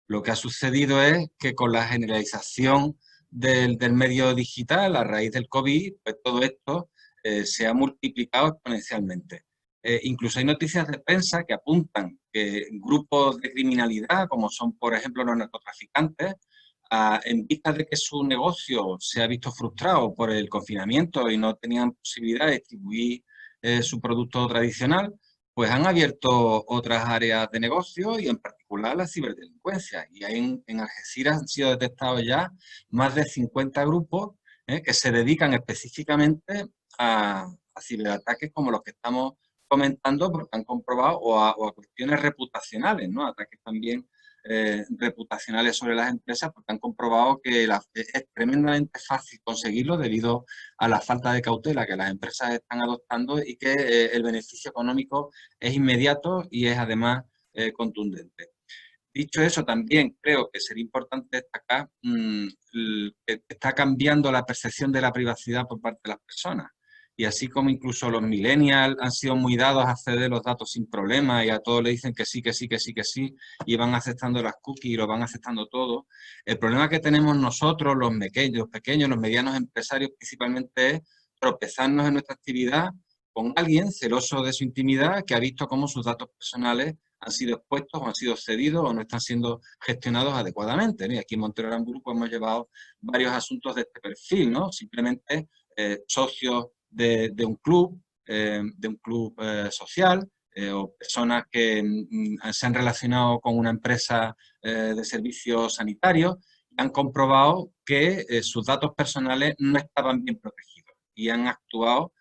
Lo que ha sucedido es que con la generalización del medio digital a raíz del COVID, pues todo esto se ha multiplicado exponencialmente. Incluso hay noticias de prensa que apuntan que grupos de criminalidad, como son por ejemplo los narcotraficantes, en vista de que su negocio se ha visto frustrado por el confinamiento y no tenían posibilidad de distribuir su producto tradicional, pues han abierto otras áreas de negocio y en particular la ciberdelincuencia. Y ahí en Algeciras han sido detectados ya más de 50 grupos que se dedican específicamente a ciberataques como los que estamos comentando, porque han comprobado, o a cuestiones reputacionales, ¿no? Ataques también reputacionales sobre las empresas, porque han comprobado que es tremendamente fácil conseguirlo debido a la falta de cautela que las empresas están adoptando y que el beneficio económico es inmediato y es además contundente. Dicho eso, también creo que sería importante destacar que está cambiando la percepción de la privacidad por parte de las personas. Y así como incluso los millennials han sido muy dados a acceder a los datos sin problema y a todos le dicen que sí, que sí, que sí, que sí, y van aceptando las cookies y lo van aceptando todo, el problema que tenemos nosotros, los pequeños, los medianos empresarios principalmente, es tropezarnos en nuestra actividad con alguien celoso de su intimidad que ha visto cómo sus datos personales han sido expuestos o han sido cedidos o no están siendo gestionados adecuadamente, ¿no? Y aquí en Montero Aramburu pues, hemos llevado varios asuntos de este perfil, ¿no? Simplemente socios de un club social o personas que se han relacionado con una empresa de servicios sanitarios y han comprobado que sus datos personales no estaban bien protegidos y han actuado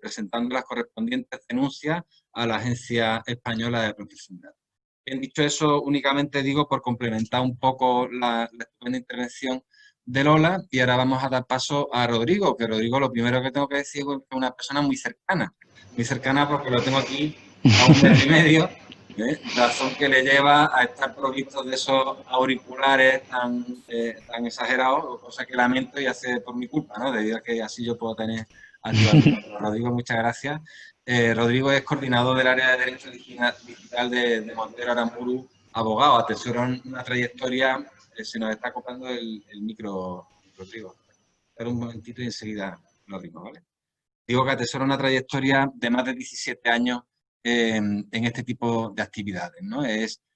presentando las correspondientes denuncias a la Agencia Española de Protección de Datos. Bien, dicho eso, únicamente digo por complementar un poco la estupenda intervención de Lola, y ahora vamos a dar paso a Rodrigo, que Rodrigo lo primero que tengo que decir es que es una persona muy cercana porque lo tengo aquí a 1 metro y medio, razón que le lleva a estar provisto de esos auriculares tan exagerados, cosa que lamento y hace por mi culpa, ¿no? Debido a que así yo puedo tener activado. Rodrigo, muchas gracias. Rodrigo es coordinador del área de Derecho Digital de Montero Aramburu, abogado, atesora una trayectoria. Se nos está ocupando el micro, Rodrigo. Espera un momentito y enseguida lo abrimos, ¿vale? Digo que atesora una trayectoria de más de 17 años en este tipo de actividades, ¿no?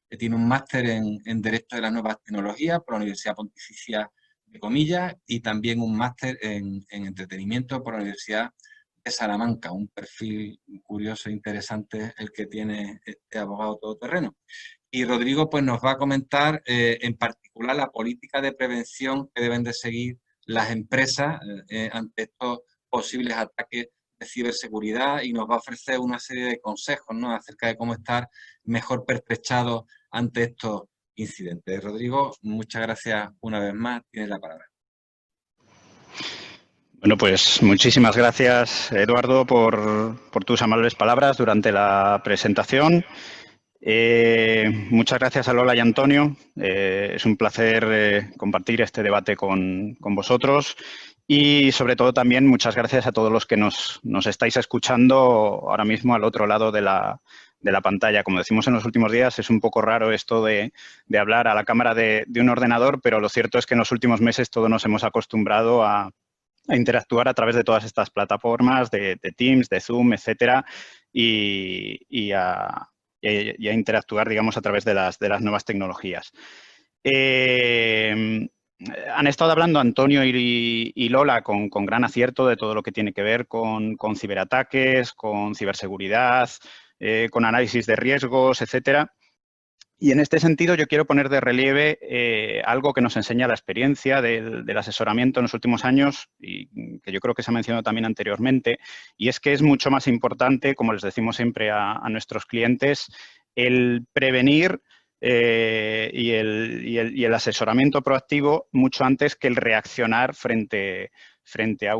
Tiene un máster en Derecho de las Nuevas Tecnologías por la Universidad Pontificia de Comillas y también un máster en Entretenimiento por la Universidad de Salamanca. Un perfil curioso e interesante el que tiene este abogado todoterreno. Y Rodrigo pues, nos va a comentar en particular la política de prevención que deben de seguir las empresas ante estos posibles ataques de ciberseguridad y nos va a ofrecer una serie de consejos, ¿no? Acerca de cómo estar mejor pertrechados ante estos incidentes. Rodrigo, muchas gracias una vez más. Tienes la palabra. Bueno, pues muchísimas gracias, Eduardo, por tus amables palabras durante la presentación. Muchas gracias a Lola y Antonio. Es un placer compartir este debate con vosotros y, sobre todo, también muchas gracias a todos los que nos estáis escuchando ahora mismo al otro lado de la pantalla. Como decimos en los últimos días, es un poco raro esto de hablar a la cámara de un ordenador, pero lo cierto es que en los últimos meses todos nos hemos acostumbrado a interactuar a través de todas estas plataformas, de Teams, de Zoom, etcétera, y a interactuar, digamos, a través de las nuevas tecnologías. Han estado hablando Antonio y Lola con gran acierto de todo lo que tiene que ver con ciberataques, con ciberseguridad, con análisis de riesgos, etcétera. Y en este sentido yo quiero poner de relieve algo que nos enseña la experiencia del asesoramiento en los últimos años y que yo creo que se ha mencionado también anteriormente, y es que es mucho más importante, como les decimos siempre a nuestros clientes, el prevenir y el asesoramiento proactivo mucho antes que el reaccionar frente a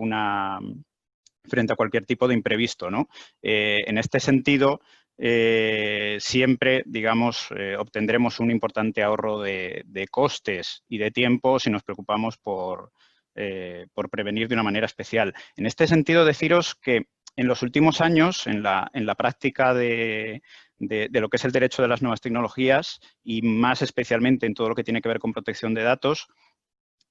cualquier tipo de imprevisto, ¿no? En este sentido, siempre, digamos, obtendremos un importante ahorro de costes y de tiempo si nos preocupamos por prevenir de una manera especial. En este sentido, deciros que en los últimos años, en la práctica de lo que es el derecho de las nuevas tecnologías y más especialmente en todo lo que tiene que ver con protección de datos,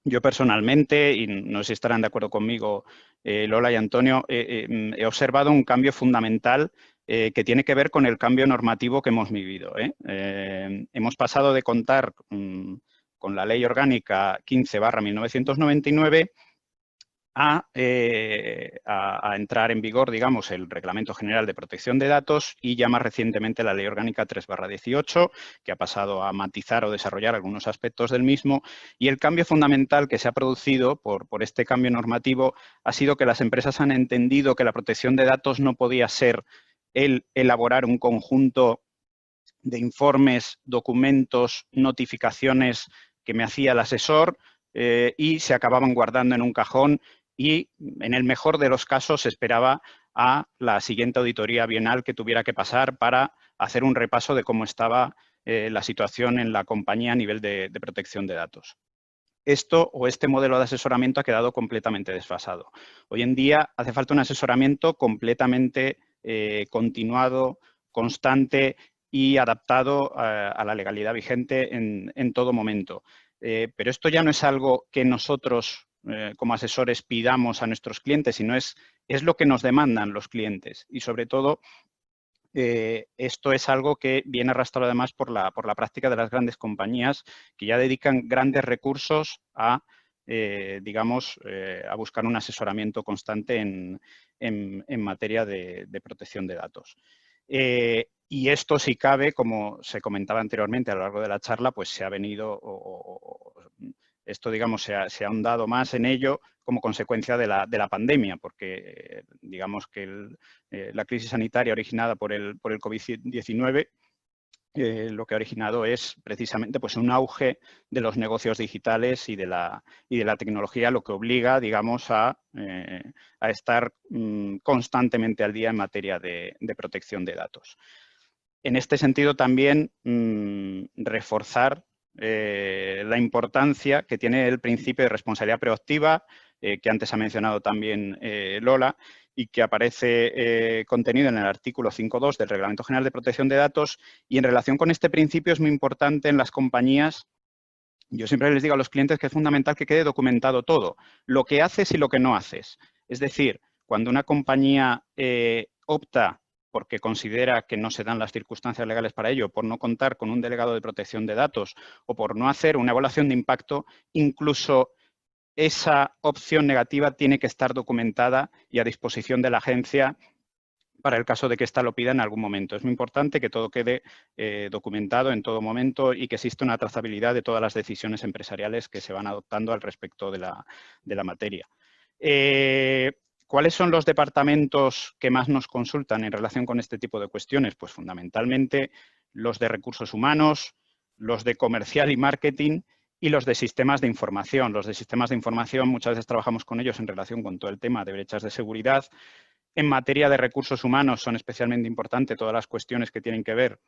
yo personalmente, y no sé si estarán de acuerdo conmigo Lola y Antonio, he observado un cambio fundamental que tiene que ver con el cambio normativo que hemos vivido. Hemos pasado de contar con la Ley Orgánica 15/1999 a entrar en vigor, digamos, el Reglamento General de Protección de Datos y ya más recientemente la Ley Orgánica 3/18, que ha pasado a matizar o desarrollar algunos aspectos del mismo. Y el cambio fundamental que se ha producido por este cambio normativo ha sido que las empresas han entendido que la protección de datos no podía ser el elaborar un conjunto informes, documentos, notificaciones que me hacía el asesor y se acababan guardando en un cajón y, en el mejor de los casos, se esperaba a la siguiente auditoría bienal que tuviera que pasar para hacer un repaso de cómo estaba la situación en la compañía a nivel de protección de datos. Este modelo de asesoramiento ha quedado completamente desfasado. Hoy en día hace falta un asesoramiento completamente continuado, constante y adaptado a la legalidad vigente en todo momento. Pero esto ya no es algo que nosotros como asesores pidamos a nuestros clientes, sino es lo que nos demandan los clientes y, sobre todo, esto es algo que viene arrastrado además por la práctica de las grandes compañías que ya dedican grandes recursos a, a buscar un asesoramiento constante en materia de protección de datos. Y esto, si cabe, como se comentaba anteriormente a lo largo de la charla, pues se ha venido, esto, digamos, se ha ahondado más en ello como consecuencia de la pandemia, porque digamos que la crisis sanitaria originada por el COVID-19 lo que ha originado es precisamente pues, un auge de los negocios digitales y de la tecnología, lo que obliga, digamos, a estar constantemente al día en materia de protección de datos. En este sentido, también reforzar la importancia que tiene el principio de responsabilidad proactiva, que antes ha mencionado también Lola, y que aparece contenido en el artículo 5.2 del Reglamento General de Protección de Datos. Y en relación con este principio es muy importante en las compañías. Yo siempre les digo a los clientes que es fundamental que quede documentado todo, lo que haces y lo que no haces. Es decir, cuando una compañía opta porque considera que no se dan las circunstancias legales para ello, por no contar con un delegado de protección de datos o por no hacer una evaluación de impacto, incluso esa opción negativa tiene que estar documentada y a disposición de la agencia para el caso de que ésta lo pida en algún momento. Es muy importante que todo quede documentado en todo momento y que exista una trazabilidad de todas las decisiones empresariales que se van adoptando al respecto de la materia. ¿Cuáles son los departamentos que más nos consultan en relación con este tipo de cuestiones? Pues fundamentalmente los de recursos humanos, los de comercial y marketing y los de sistemas de información. Los de sistemas de información muchas veces trabajamos con ellos en relación con todo el tema de brechas de seguridad. En materia de recursos humanos son especialmente importantes todas las cuestiones que tienen que ver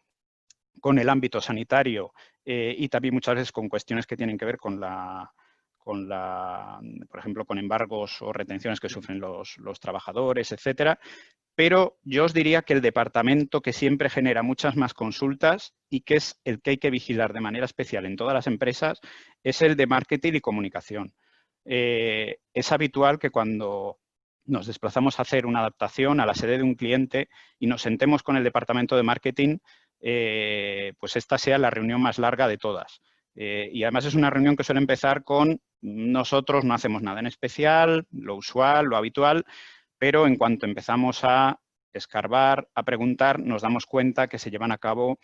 con el ámbito sanitario y también muchas veces con cuestiones que tienen que ver con por ejemplo, con embargos o retenciones que sufren los trabajadores, etcétera. Pero yo os diría que el departamento que siempre genera muchas más consultas y que es el que hay que vigilar de manera especial en todas las empresas es el de marketing y comunicación. Es habitual que cuando nos desplazamos a hacer una adaptación a la sede de un cliente y nos sentemos con el departamento de marketing, pues esta sea la reunión más larga de todas. Y además es una reunión que suele empezar con nosotros no hacemos nada en especial, lo usual, lo habitual, pero en cuanto empezamos a escarbar, a preguntar, nos damos cuenta que se llevan a cabo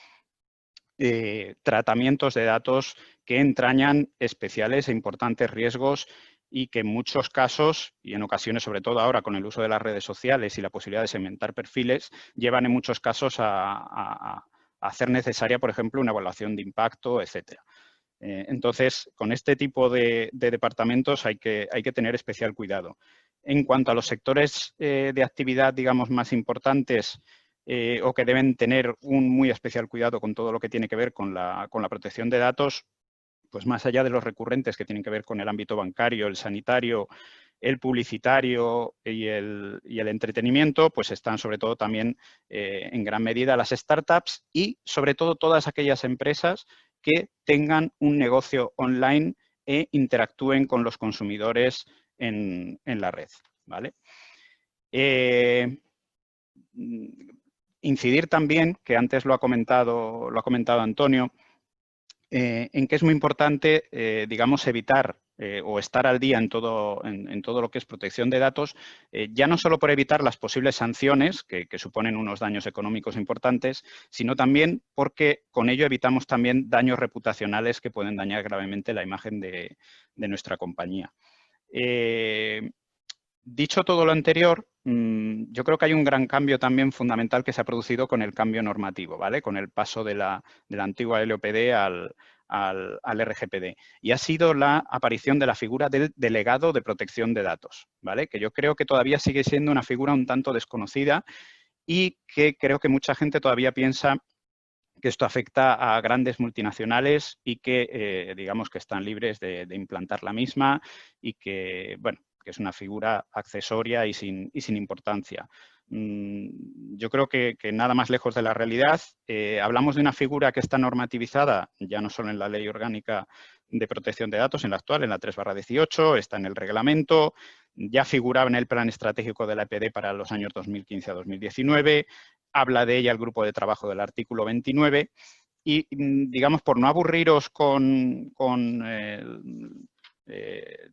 tratamientos de datos que entrañan especiales e importantes riesgos y que en muchos casos, y en ocasiones sobre todo ahora con el uso de las redes sociales y la posibilidad de segmentar perfiles, llevan en muchos casos a hacer necesaria, por ejemplo, una evaluación de impacto, etcétera. Entonces, con este tipo de departamentos hay que tener especial cuidado. En cuanto a los sectores de actividad, digamos, más importantes o que deben tener un muy especial cuidado con todo lo que tiene que ver con la protección de datos, pues más allá de los recurrentes que tienen que ver con el ámbito bancario, el sanitario, el publicitario y el entretenimiento, pues están sobre todo también en gran medida las startups y sobre todo todas aquellas empresas que tengan un negocio online e interactúen con los consumidores en la red, ¿vale? Incidir también, que antes lo ha comentado Antonio, en que es muy importante, digamos, evitar o estar al día en todo lo que es protección de datos, ya no solo por evitar las posibles sanciones que suponen unos daños económicos importantes, sino también porque con ello evitamos también daños reputacionales que pueden dañar gravemente la imagen de nuestra compañía. Dicho todo lo anterior, yo creo que hay un gran cambio también fundamental que se ha producido con el cambio normativo, ¿vale? Con el paso de la antigua LOPD al RGPD. Y ha sido la aparición de la figura del delegado de protección de datos, ¿vale? Que yo creo que todavía sigue siendo una figura un tanto desconocida y que creo que mucha gente todavía piensa que esto afecta a grandes multinacionales y que, digamos, que están libres de implantar la misma y que, bueno, que es una figura accesoria y sin importancia. Yo creo que nada más lejos de la realidad. Hablamos de una figura que está normativizada ya no solo en la Ley Orgánica de Protección de Datos, en la actual, en la 3/18, está en el reglamento, ya figuraba en el Plan Estratégico de la EPD para los años 2015 a 2019, habla de ella el grupo de trabajo del artículo 29 y, digamos, por no aburriros con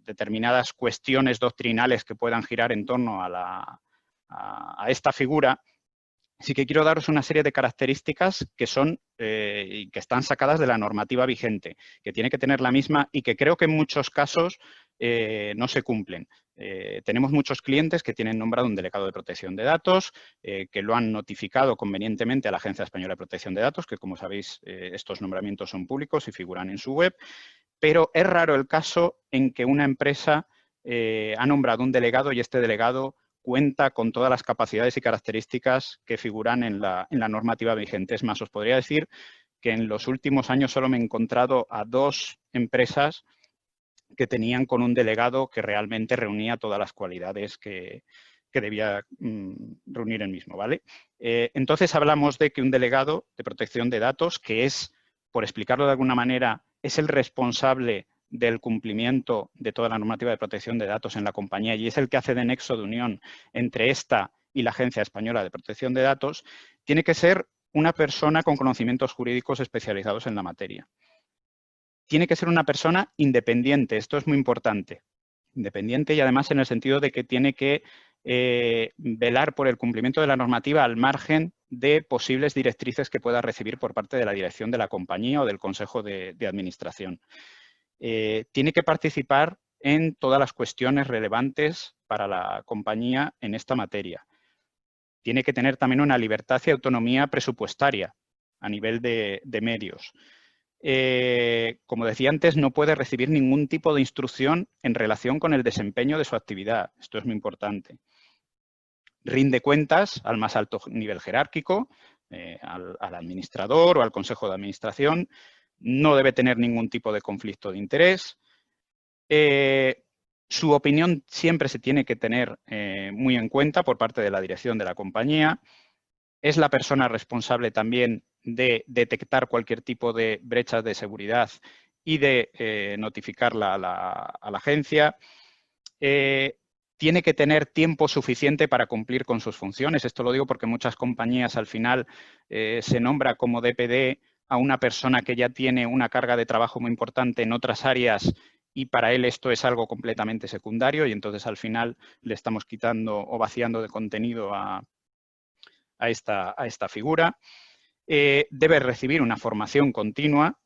determinadas cuestiones doctrinales que puedan girar en torno a esta figura, sí que quiero daros una serie de características que son y que están sacadas de la normativa vigente, que tiene que tener la misma y que creo que en muchos casos no se cumplen. Tenemos muchos clientes que tienen nombrado un delegado de protección de datos, que lo han notificado convenientemente a la Agencia Española de Protección de Datos, que como sabéis estos nombramientos son públicos y figuran en su web, pero es raro el caso en que una empresa ha nombrado un delegado y este delegado cuenta con todas las capacidades y características que figuran en la normativa vigente. Es más, os podría decir que en los últimos años solo me he encontrado a 2 empresas que tenían con un delegado que realmente reunía todas las cualidades que debía reunir el mismo, ¿vale? Entonces hablamos de que un delegado de protección de datos, que es, por explicarlo de alguna manera, es el responsable del cumplimiento de toda la normativa de protección de datos en la compañía y es el que hace de nexo de unión entre esta y la Agencia Española de Protección de Datos, tiene que ser una persona con conocimientos jurídicos especializados en la materia. Tiene que ser una persona independiente, esto es muy importante. Independiente y además en el sentido de que tiene que velar por el cumplimiento de la normativa al margen de posibles directrices que pueda recibir por parte de la dirección de la compañía o del Consejo de Administración. Tiene que participar en todas las cuestiones relevantes para la compañía en esta materia. Tiene que tener también una libertad y autonomía presupuestaria a nivel de medios. Como decía antes, no puede recibir ningún tipo de instrucción en relación con el desempeño de su actividad. Esto es muy importante. Rinde cuentas al más alto nivel jerárquico, al administrador o al consejo de administración. No debe tener ningún tipo de conflicto de interés. Su opinión siempre se tiene que tener muy en cuenta por parte de la dirección de la compañía. Es la persona responsable también de detectar cualquier tipo de brechas de seguridad y de notificarla a la agencia. Tiene que tener tiempo suficiente para cumplir con sus funciones. Esto lo digo porque muchas compañías al final se nombra como DPD a una persona que ya tiene una carga de trabajo muy importante en otras áreas y para él esto es algo completamente secundario y entonces al final le estamos quitando o vaciando de contenido a esta figura. Debe recibir una formación continua.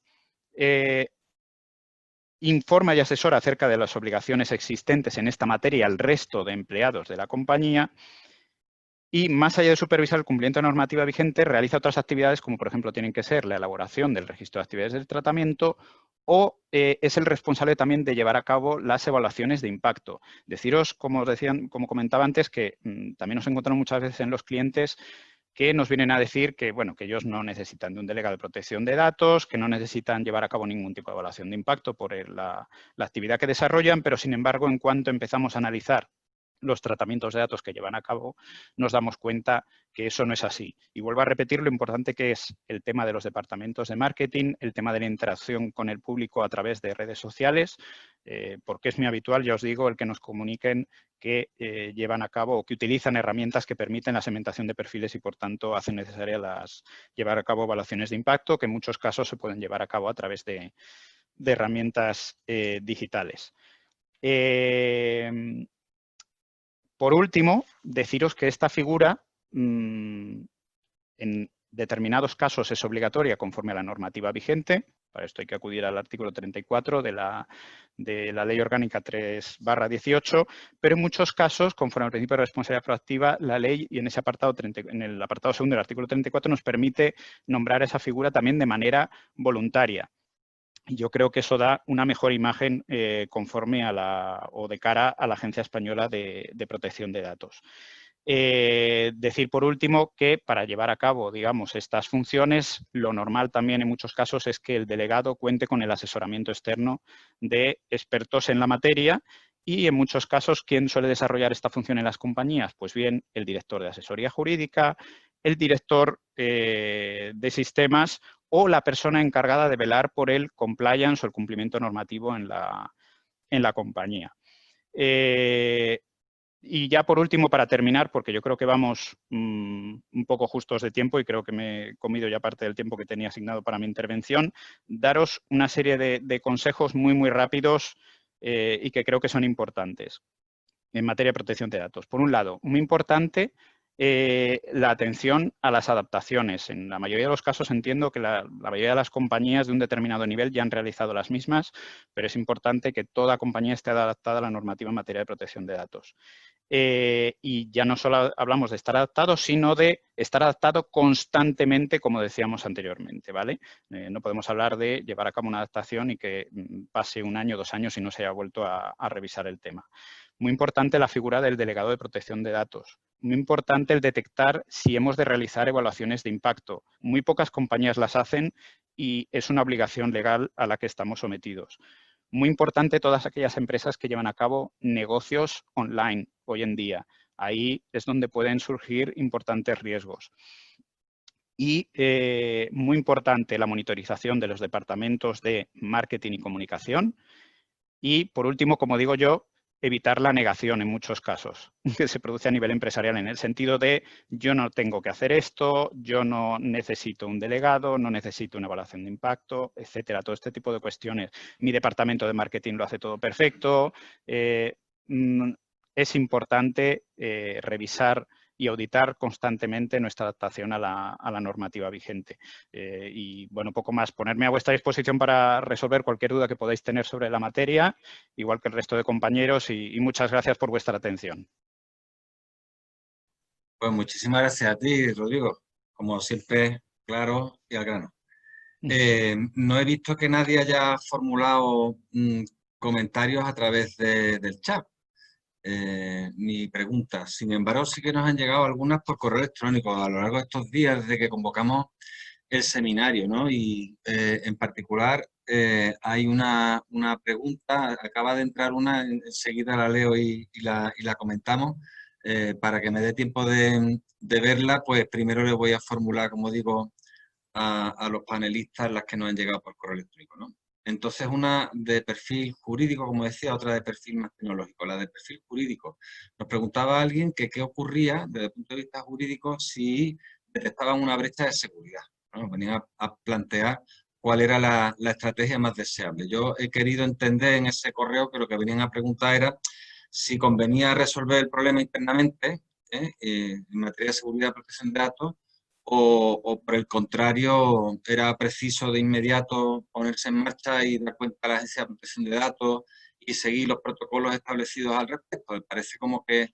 Informa y asesora acerca de las obligaciones existentes en esta materia al resto de empleados de la compañía y, más allá de supervisar el cumplimiento de normativa vigente, realiza otras actividades como, por ejemplo, tienen que ser la elaboración del registro de actividades del tratamiento o es el responsable también de llevar a cabo las evaluaciones de impacto. Deciros, como comentaba antes, que también nos encontramos muchas veces en los clientes que nos vienen a decir que, bueno, que ellos no necesitan de un delegado de protección de datos, que no necesitan llevar a cabo ningún tipo de evaluación de impacto por la actividad que desarrollan, pero sin embargo, en cuanto empezamos a analizar los tratamientos de datos que llevan a cabo, nos damos cuenta que eso no es así. Y vuelvo a repetir lo importante que es el tema de los departamentos de marketing, el tema de la interacción con el público a través de redes sociales, porque es muy habitual, ya os digo, el que nos comuniquen que llevan a cabo o que utilizan herramientas que permiten la segmentación de perfiles y, por tanto, hacen necesarias llevar a cabo evaluaciones de impacto, que en muchos casos se pueden llevar a cabo a través de herramientas digitales. Por último, deciros que esta figura, en determinados casos es obligatoria conforme a la normativa vigente. Para esto hay que acudir al artículo 34 de la Ley Orgánica 3/18, pero en muchos casos, conforme al principio de responsabilidad proactiva, la ley, y en ese apartado, en el apartado segundo del artículo 34, nos permite nombrar esa figura también de manera voluntaria. Yo creo que eso da una mejor imagen conforme a o de cara a la Agencia Española de Protección de Datos. Decir por último que para llevar a cabo, digamos, estas funciones, lo normal también en muchos casos es que el delegado cuente con el asesoramiento externo de expertos en la materia y en muchos casos, ¿quién suele desarrollar esta función en las compañías? Pues bien, el director de asesoría jurídica, el director de sistemas o la persona encargada de velar por el compliance o el cumplimiento normativo en la compañía. Y ya por último, para terminar, porque yo creo que vamos un poco justos de tiempo y creo que me he comido ya parte del tiempo que tenía asignado para mi intervención, daros una serie de consejos muy rápidos y que creo que son importantes en materia de protección de datos. Por un lado, muy importante, la atención a las adaptaciones. En la mayoría de los casos entiendo que la mayoría de las compañías de un determinado nivel ya han realizado las mismas, pero es importante que toda compañía esté adaptada a la normativa en materia de protección de datos. Y ya no solo hablamos de estar adaptado, sino de estar adaptado constantemente, como decíamos anteriormente, ¿vale? No podemos hablar de llevar a cabo una adaptación y que pase 1 año, 2 años y no se haya vuelto a revisar el tema. Muy importante la figura del delegado de protección de datos. Muy importante el detectar si hemos de realizar evaluaciones de impacto. Muy pocas compañías las hacen y es una obligación legal a la que estamos sometidos. Muy importante todas aquellas empresas que llevan a cabo negocios online hoy en día. Ahí es donde pueden surgir importantes riesgos. Y muy importante la monitorización de los departamentos de marketing y comunicación. Y por último, como digo yo, evitar la negación en muchos casos que se produce a nivel empresarial en el sentido de yo no tengo que hacer esto, yo no necesito un delegado, no necesito una evaluación de impacto, etcétera. Todo este tipo de cuestiones. Mi departamento de marketing lo hace todo perfecto. Es importante revisar y auditar constantemente nuestra adaptación a la normativa vigente. Y, bueno, poco más. Ponerme a vuestra disposición para resolver cualquier duda que podáis tener sobre la materia, igual que el resto de compañeros, y muchas gracias por vuestra atención. Pues muchísimas gracias a ti, Rodrigo. Como siempre, claro y al grano. No he visto que nadie haya formulado comentarios a través del chat. Ni preguntas. Sin embargo, sí que nos han llegado algunas por correo electrónico a lo largo de estos días desde que convocamos el seminario, ¿no? Y en particular hay una pregunta, acaba de entrar una, enseguida la leo y la comentamos. Para que me dé tiempo de verla, pues primero le voy a formular, como digo, a los panelistas las que nos han llegado por correo electrónico, ¿no? Entonces, una de perfil jurídico, como decía, otra de perfil más tecnológico. La de perfil jurídico. Nos preguntaba alguien que qué ocurría desde el punto de vista jurídico si detectaban una brecha de seguridad, ¿no? Venían a plantear cuál era la estrategia más deseable. Yo he querido entender en ese correo que lo que venían a preguntar era si convenía resolver el problema internamente en materia de seguridad y protección de datos, o por el contrario, era preciso de inmediato ponerse en marcha y dar cuenta a la Agencia de Protección de Datos y seguir los protocolos establecidos al respecto. Me parece como que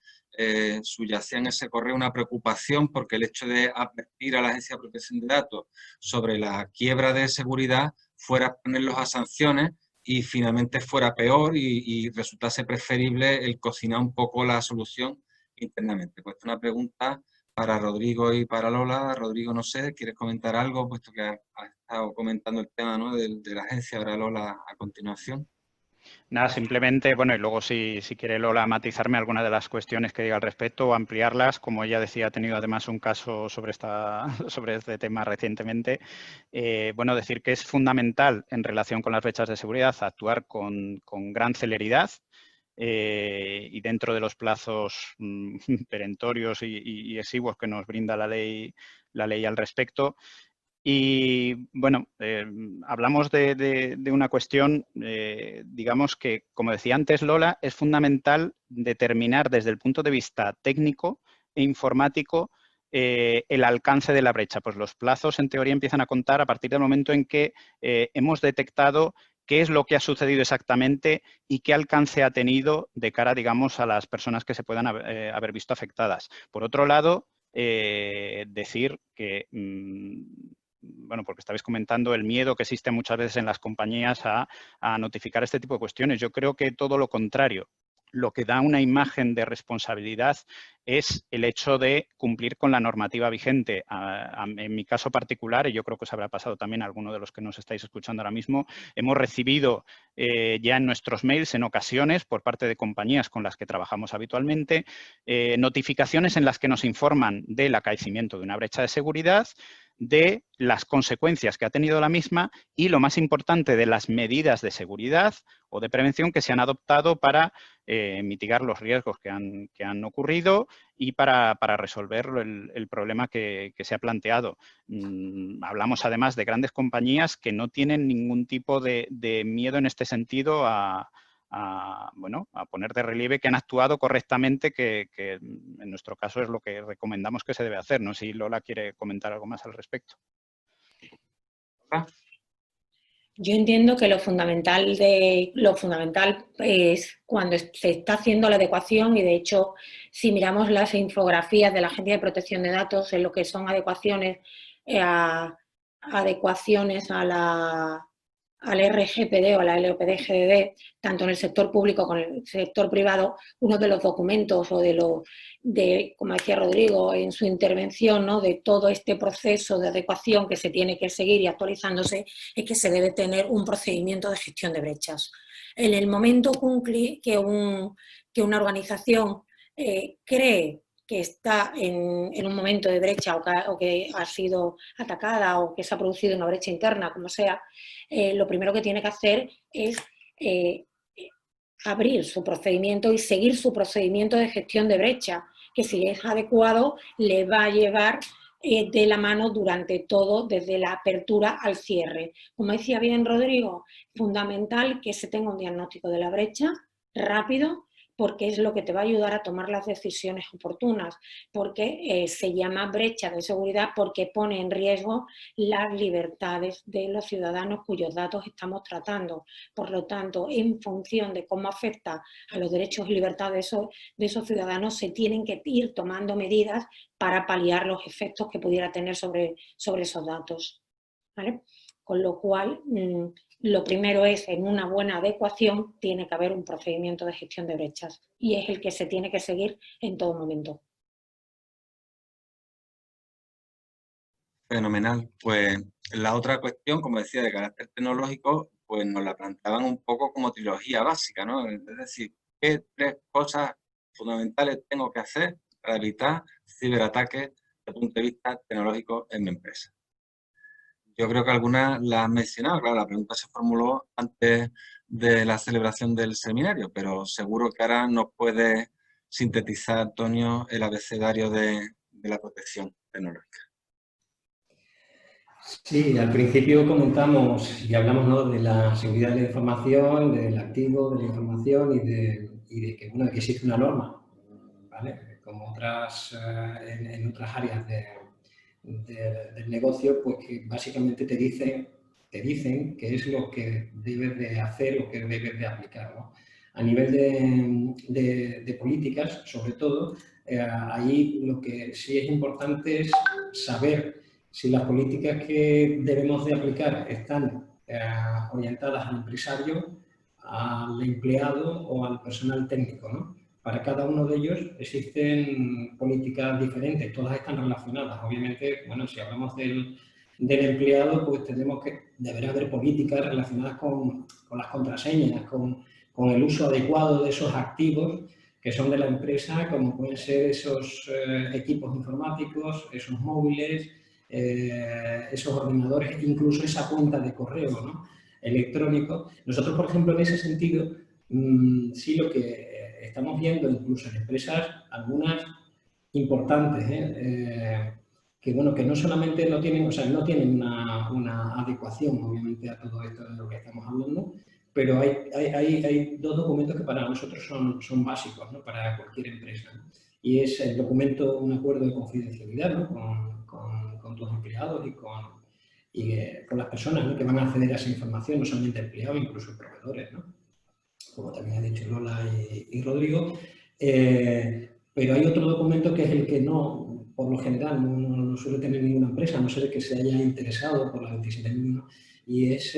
subyacía en ese correo una preocupación porque el hecho de advertir a la Agencia de Protección de Datos sobre la quiebra de seguridad fuera ponerlos a sanciones y finalmente fuera peor y resultase preferible el cocinar un poco la solución internamente. Pues una pregunta para Rodrigo y para Lola. Rodrigo, no sé, ¿quieres comentar algo? Puesto que has estado comentando el tema, ¿no?, de la agencia. Ahora Lola a continuación. Nada, simplemente, bueno, y luego si quiere Lola matizarme alguna de las cuestiones que diga al respecto o ampliarlas, como ella decía, ha tenido además un caso sobre este tema recientemente. Bueno, decir que es fundamental en relación con las brechas de seguridad actuar con gran celeridad y dentro de los plazos perentorios y exiguos que nos brinda la ley al respecto. Y, bueno, hablamos de una cuestión, digamos que, como decía antes Lola, es fundamental determinar desde el punto de vista técnico e informático el alcance de la brecha. Pues los plazos, en teoría, empiezan a contar a partir del momento en que hemos detectado qué es lo que ha sucedido exactamente y qué alcance ha tenido de cara, digamos, a las personas que se puedan haber visto afectadas. Por otro lado, decir que, bueno, porque estabais comentando el miedo que existe muchas veces en las compañías a notificar este tipo de cuestiones. Yo creo que todo lo contrario. Lo que da una imagen de responsabilidad es el hecho de cumplir con la normativa vigente. En mi caso particular, y yo creo que os habrá pasado también a alguno de los que nos estáis escuchando ahora mismo, hemos recibido ya en nuestros mails en ocasiones por parte de compañías con las que trabajamos habitualmente, notificaciones en las que nos informan del acaecimiento de una brecha de seguridad, de las consecuencias que ha tenido la misma y, lo más importante, de las medidas de seguridad o de prevención que se han adoptado para mitigar los riesgos que han ocurrido y para resolver el problema que se ha planteado. Hablamos además de grandes compañías que no tienen ningún tipo de miedo en este sentido a poner de relieve que han actuado correctamente, que en nuestro caso es lo que recomendamos que se debe hacer. No sé si Lola quiere comentar algo más al respecto. Yo entiendo que lo fundamental es cuando se está haciendo la adecuación, y de hecho, si miramos las infografías de la Agencia de Protección de Datos en lo que son adecuaciones al RGPD o a la LOPD-GDD, tanto en el sector público como en el sector privado, uno de los documentos como decía Rodrigo en su intervención, ¿no?, de todo este proceso de adecuación que se tiene que seguir y actualizándose, es que se debe tener un procedimiento de gestión de brechas. En el momento que una organización cree que está en un momento de brecha o que ha sido atacada o que se ha producido una brecha interna, como sea, lo primero que tiene que hacer es abrir su procedimiento y seguir su procedimiento de gestión de brecha, que si es adecuado le va a llevar de la mano durante todo, desde la apertura al cierre. Como decía bien Rodrigo, fundamental que se tenga un diagnóstico de la brecha rápido, porque es lo que te va a ayudar a tomar las decisiones oportunas, porque se llama brecha de seguridad porque pone en riesgo las libertades de los ciudadanos cuyos datos estamos tratando. Por lo tanto, en función de cómo afecta a los derechos y libertades de esos ciudadanos, se tienen que ir tomando medidas para paliar los efectos que pudiera tener sobre esos datos, ¿vale? Con lo cual, lo primero es, en una buena adecuación, tiene que haber un procedimiento de gestión de brechas y es el que se tiene que seguir en todo momento. Fenomenal. Pues la otra cuestión, como decía, de carácter tecnológico, pues nos la planteaban un poco como trilogía básica, ¿no? Es decir, ¿qué 3 cosas fundamentales tengo que hacer para evitar ciberataques desde el punto de vista tecnológico en mi empresa? Yo creo que algunas las han mencionado, claro, la pregunta se formuló antes de la celebración del seminario, pero seguro que ahora nos puede sintetizar, Antonio, el abecedario de la protección tecnológica. Sí, al principio comentamos y hablamos, ¿no?, de la seguridad de la información, del activo de la información y de que, bueno, que existe una norma, ¿vale? Como en otras áreas del negocio, pues que básicamente te dicen qué es lo que debes de hacer o que debes de aplicar, ¿no? A nivel de políticas, sobre todo, ahí lo que sí es importante es saber si las políticas que debemos de aplicar están orientadas al empresario, al empleado o al personal técnico, ¿no? Para cada uno de ellos existen políticas diferentes, todas están relacionadas. Obviamente, bueno, si hablamos del empleado, pues deberá haber políticas relacionadas con las contraseñas, con el uso adecuado de esos activos que son de la empresa, como pueden ser esos equipos informáticos, esos móviles, esos ordenadores, incluso esa cuenta de correo, ¿no?, electrónico. Nosotros, por ejemplo, en ese sentido, sí lo que estamos viendo, incluso en empresas, algunas importantes, que, bueno, que no solamente no tienen una adecuación, obviamente, a todo esto de lo que estamos hablando, pero hay dos documentos que para nosotros son básicos, ¿no? Para cualquier empresa, ¿no? Y es el documento, un acuerdo de confidencialidad, ¿no? con tus empleados y con las personas, ¿no? Que van a acceder a esa información, no solamente empleados, incluso proveedores, ¿no? Como también ha dicho Lola y Rodrigo. Pero hay otro documento que es el que no, por lo general, no suele tener ninguna empresa, a no ser que se haya interesado por la 27.001, y es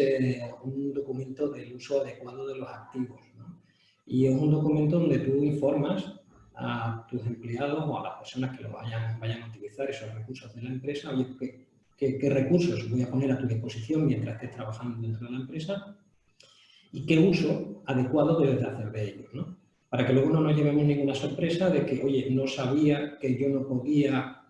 un documento del uso adecuado de los activos, ¿no? Y es un documento donde tú informas a tus empleados o a las personas que lo vayan a utilizar esos recursos de la empresa, oye, ¿qué recursos voy a poner a tu disposición mientras estés trabajando dentro de la empresa? Y qué uso adecuado debes de hacer de ellos, ¿no? Para que luego no nos llevemos ninguna sorpresa de que, oye, no sabía que yo no podía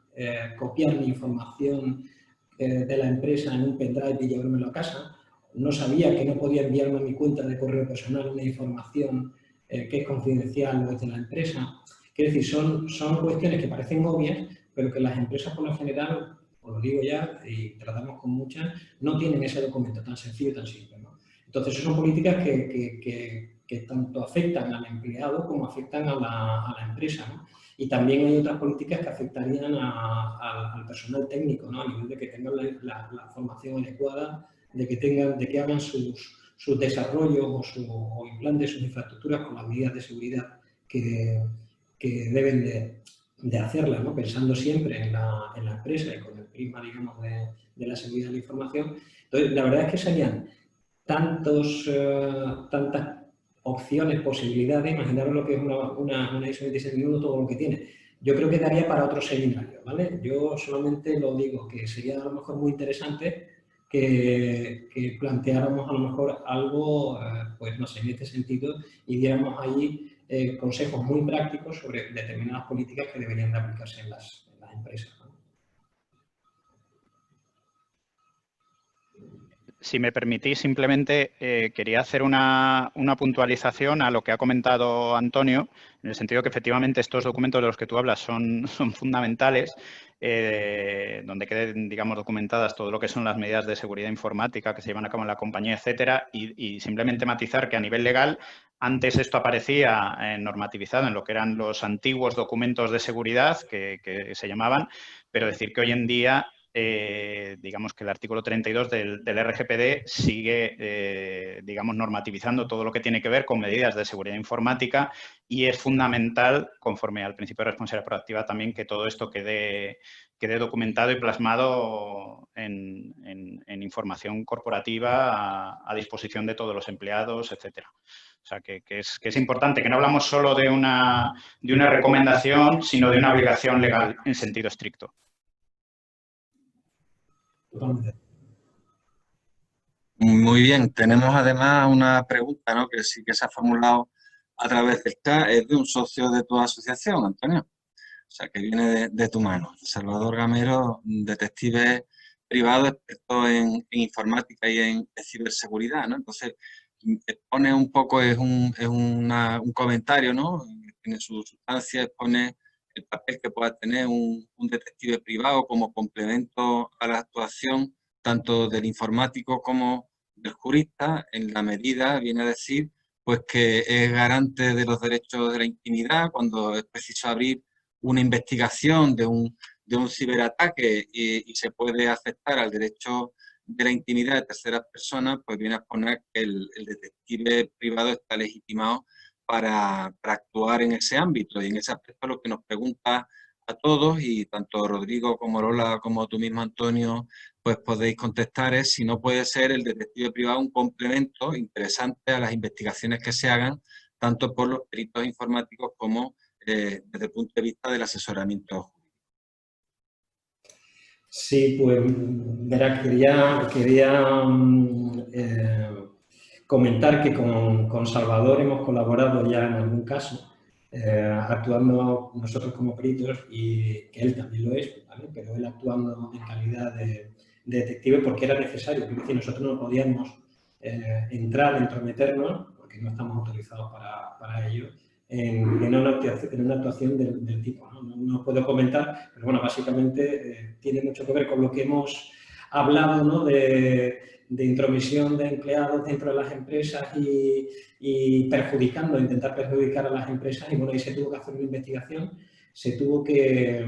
copiar mi información de la empresa en un pendrive y llevármelo a casa, no sabía que no podía enviarme a mi cuenta de correo personal una información que es confidencial o es de la empresa. Quiero decir, son cuestiones que parecen obvias, pero que las empresas por lo general, os lo digo ya, y tratamos con muchas, no tienen ese documento tan sencillo y tan simple, ¿no? Entonces, son políticas que tanto afectan al empleado como afectan a la empresa, ¿no? Y también hay otras políticas que afectarían al personal técnico, ¿no? A nivel de que tengan la formación adecuada, de que hagan sus desarrollos o implanten sus infraestructuras con las medidas de seguridad que deben de hacerlas, ¿no? Pensando siempre en la empresa y con el prisma, digamos, de la seguridad de la información. Entonces, la verdad es que serían tantas opciones, posibilidades, imaginaros lo que es una ISO 27001, todo lo que tiene. Yo creo que daría para otro seminario, ¿vale? Yo solamente lo digo, que sería a lo mejor muy interesante que planteáramos a lo mejor algo, pues no sé, en este sentido, y diéramos ahí consejos muy prácticos sobre determinadas políticas que deberían de aplicarse en las empresas, ¿no? Si me permitís, simplemente quería hacer una puntualización a lo que ha comentado Antonio, en el sentido que efectivamente estos documentos de los que tú hablas son fundamentales, donde queden, digamos, documentadas todo lo que son las medidas de seguridad informática que se llevan a cabo en la compañía, etcétera, y simplemente matizar que a nivel legal, antes esto aparecía normativizado en lo que eran los antiguos documentos de seguridad que se llamaban, pero decir que hoy en día digamos que el artículo 32 del RGPD sigue, digamos, normativizando todo lo que tiene que ver con medidas de seguridad informática y es fundamental, conforme al principio de responsabilidad proactiva, también que todo esto quede documentado y plasmado en información corporativa a disposición de todos los empleados, etcétera. O sea, que es importante, que no hablamos solo de una recomendación, sino de una obligación legal en sentido estricto. Muy bien, tenemos además una pregunta, ¿no?, que sí que se ha formulado a través del chat, es de un socio de tu asociación, Antonio, o sea, que viene de tu mano, Salvador Gamero, detective privado, experto en informática y en ciberseguridad, ¿no? Entonces, expone un poco, es un comentario, ¿no?, tiene su sustancia, expone el papel que pueda tener un detective privado como complemento a la actuación tanto del informático como del jurista, en la medida, viene a decir, pues que es garante de los derechos de la intimidad cuando es preciso abrir una investigación de un ciberataque y se puede afectar al derecho de la intimidad de terceras personas, pues viene a exponer que el detective privado está legitimado para actuar en ese ámbito. Y en ese aspecto lo que nos pregunta a todos, y tanto Rodrigo como Lola como tú mismo, Antonio, pues podéis contestar es si no puede ser el detective privado un complemento interesante a las investigaciones que se hagan, tanto por los peritos informáticos como desde el punto de vista del asesoramiento jurídico. Sí, pues, verá, quería comentar que con Salvador hemos colaborado ya en algún caso, actuando nosotros como peritos, y que él también lo es, ¿vale? Pero él actuando en calidad de detective porque era necesario, es decir, nosotros no podíamos entrar, entrometernos, porque no estamos autorizados para ello, en una actuación del tipo, ¿no? No puedo comentar, pero bueno, básicamente tiene mucho que ver con lo que hemos hablado, ¿no?, de de intromisión de empleados dentro de las empresas y intentar perjudicar a las empresas. Y bueno, ahí se tuvo que hacer una investigación, se tuvo que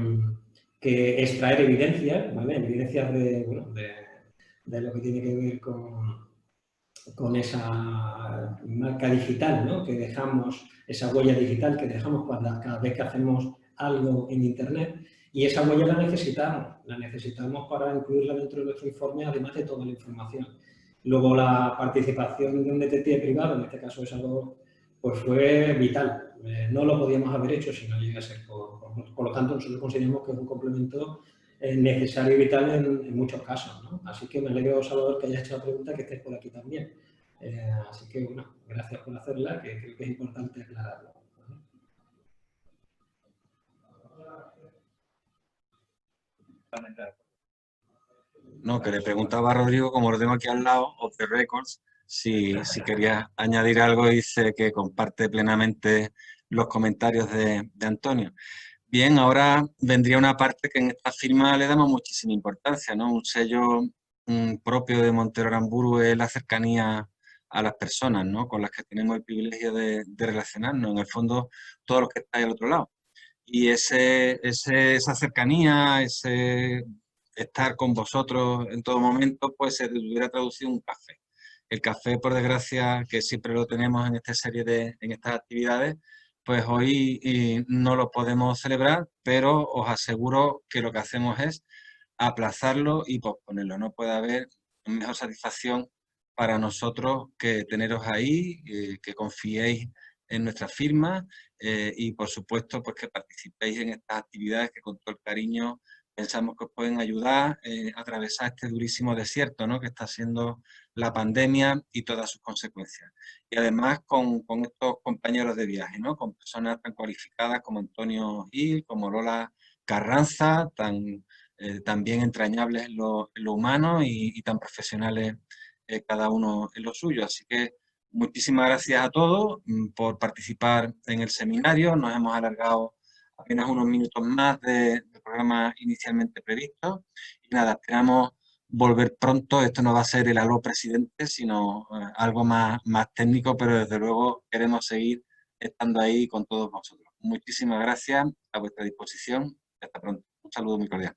extraer evidencias, ¿vale? Evidencias de lo que tiene que ver con esa marca digital, ¿no? Que dejamos, esa huella digital que dejamos cada vez que hacemos algo en Internet, y esa huella la necesitamos para incluirla dentro de nuestro informe, además de toda la información. Luego la participación de un detective privado, en este caso es algo, pues fue vital. No lo podíamos haber hecho si no llega a ser por lo tanto, nosotros consideramos que es un complemento necesario y vital en muchos casos, ¿no? Así que me alegro, Salvador, que hayas hecho la pregunta, que estés por aquí también. Así que, bueno, gracias por hacerla, que creo que es importante aclararlo. No, que le preguntaba a Rodrigo, como lo tengo aquí al lado, of the records, si quería añadir algo, y dice que comparte plenamente los comentarios de Antonio. Bien, ahora vendría una parte que en esta firma le damos muchísima importancia, ¿no? Un sello propio de Montero Aramburu es la cercanía a las personas, ¿no? Con las que tenemos el privilegio de relacionarnos, en el fondo, todos los que estáis al otro lado. Y esa cercanía, ese estar con vosotros en todo momento, pues se hubiera traducido en un café. El café, por desgracia, que siempre lo tenemos en esta serie en estas actividades, pues hoy no lo podemos celebrar, pero os aseguro que lo que hacemos es aplazarlo y posponerlo. No puede haber mejor satisfacción para nosotros que teneros ahí, que confiéis en nuestra firma y, por supuesto, pues que participéis en estas actividades que con todo el cariño pensamos que os pueden ayudar a atravesar este durísimo desierto, ¿no? Que está siendo la pandemia y todas sus consecuencias. Y además con estos compañeros de viaje, ¿no? Con personas tan cualificadas como Antonio Gil, como Lola Carranza, tan bien entrañables en lo humano y tan profesionales cada uno en lo suyo. Así que muchísimas gracias a todos por participar en el seminario. Nos hemos alargado apenas unos minutos más del programa inicialmente previsto. Y nada, esperamos volver pronto. Esto no va a ser el aló presidente, sino algo más técnico, pero desde luego queremos seguir estando ahí con todos vosotros. Muchísimas gracias, a vuestra disposición. Hasta pronto. Un saludo muy cordial.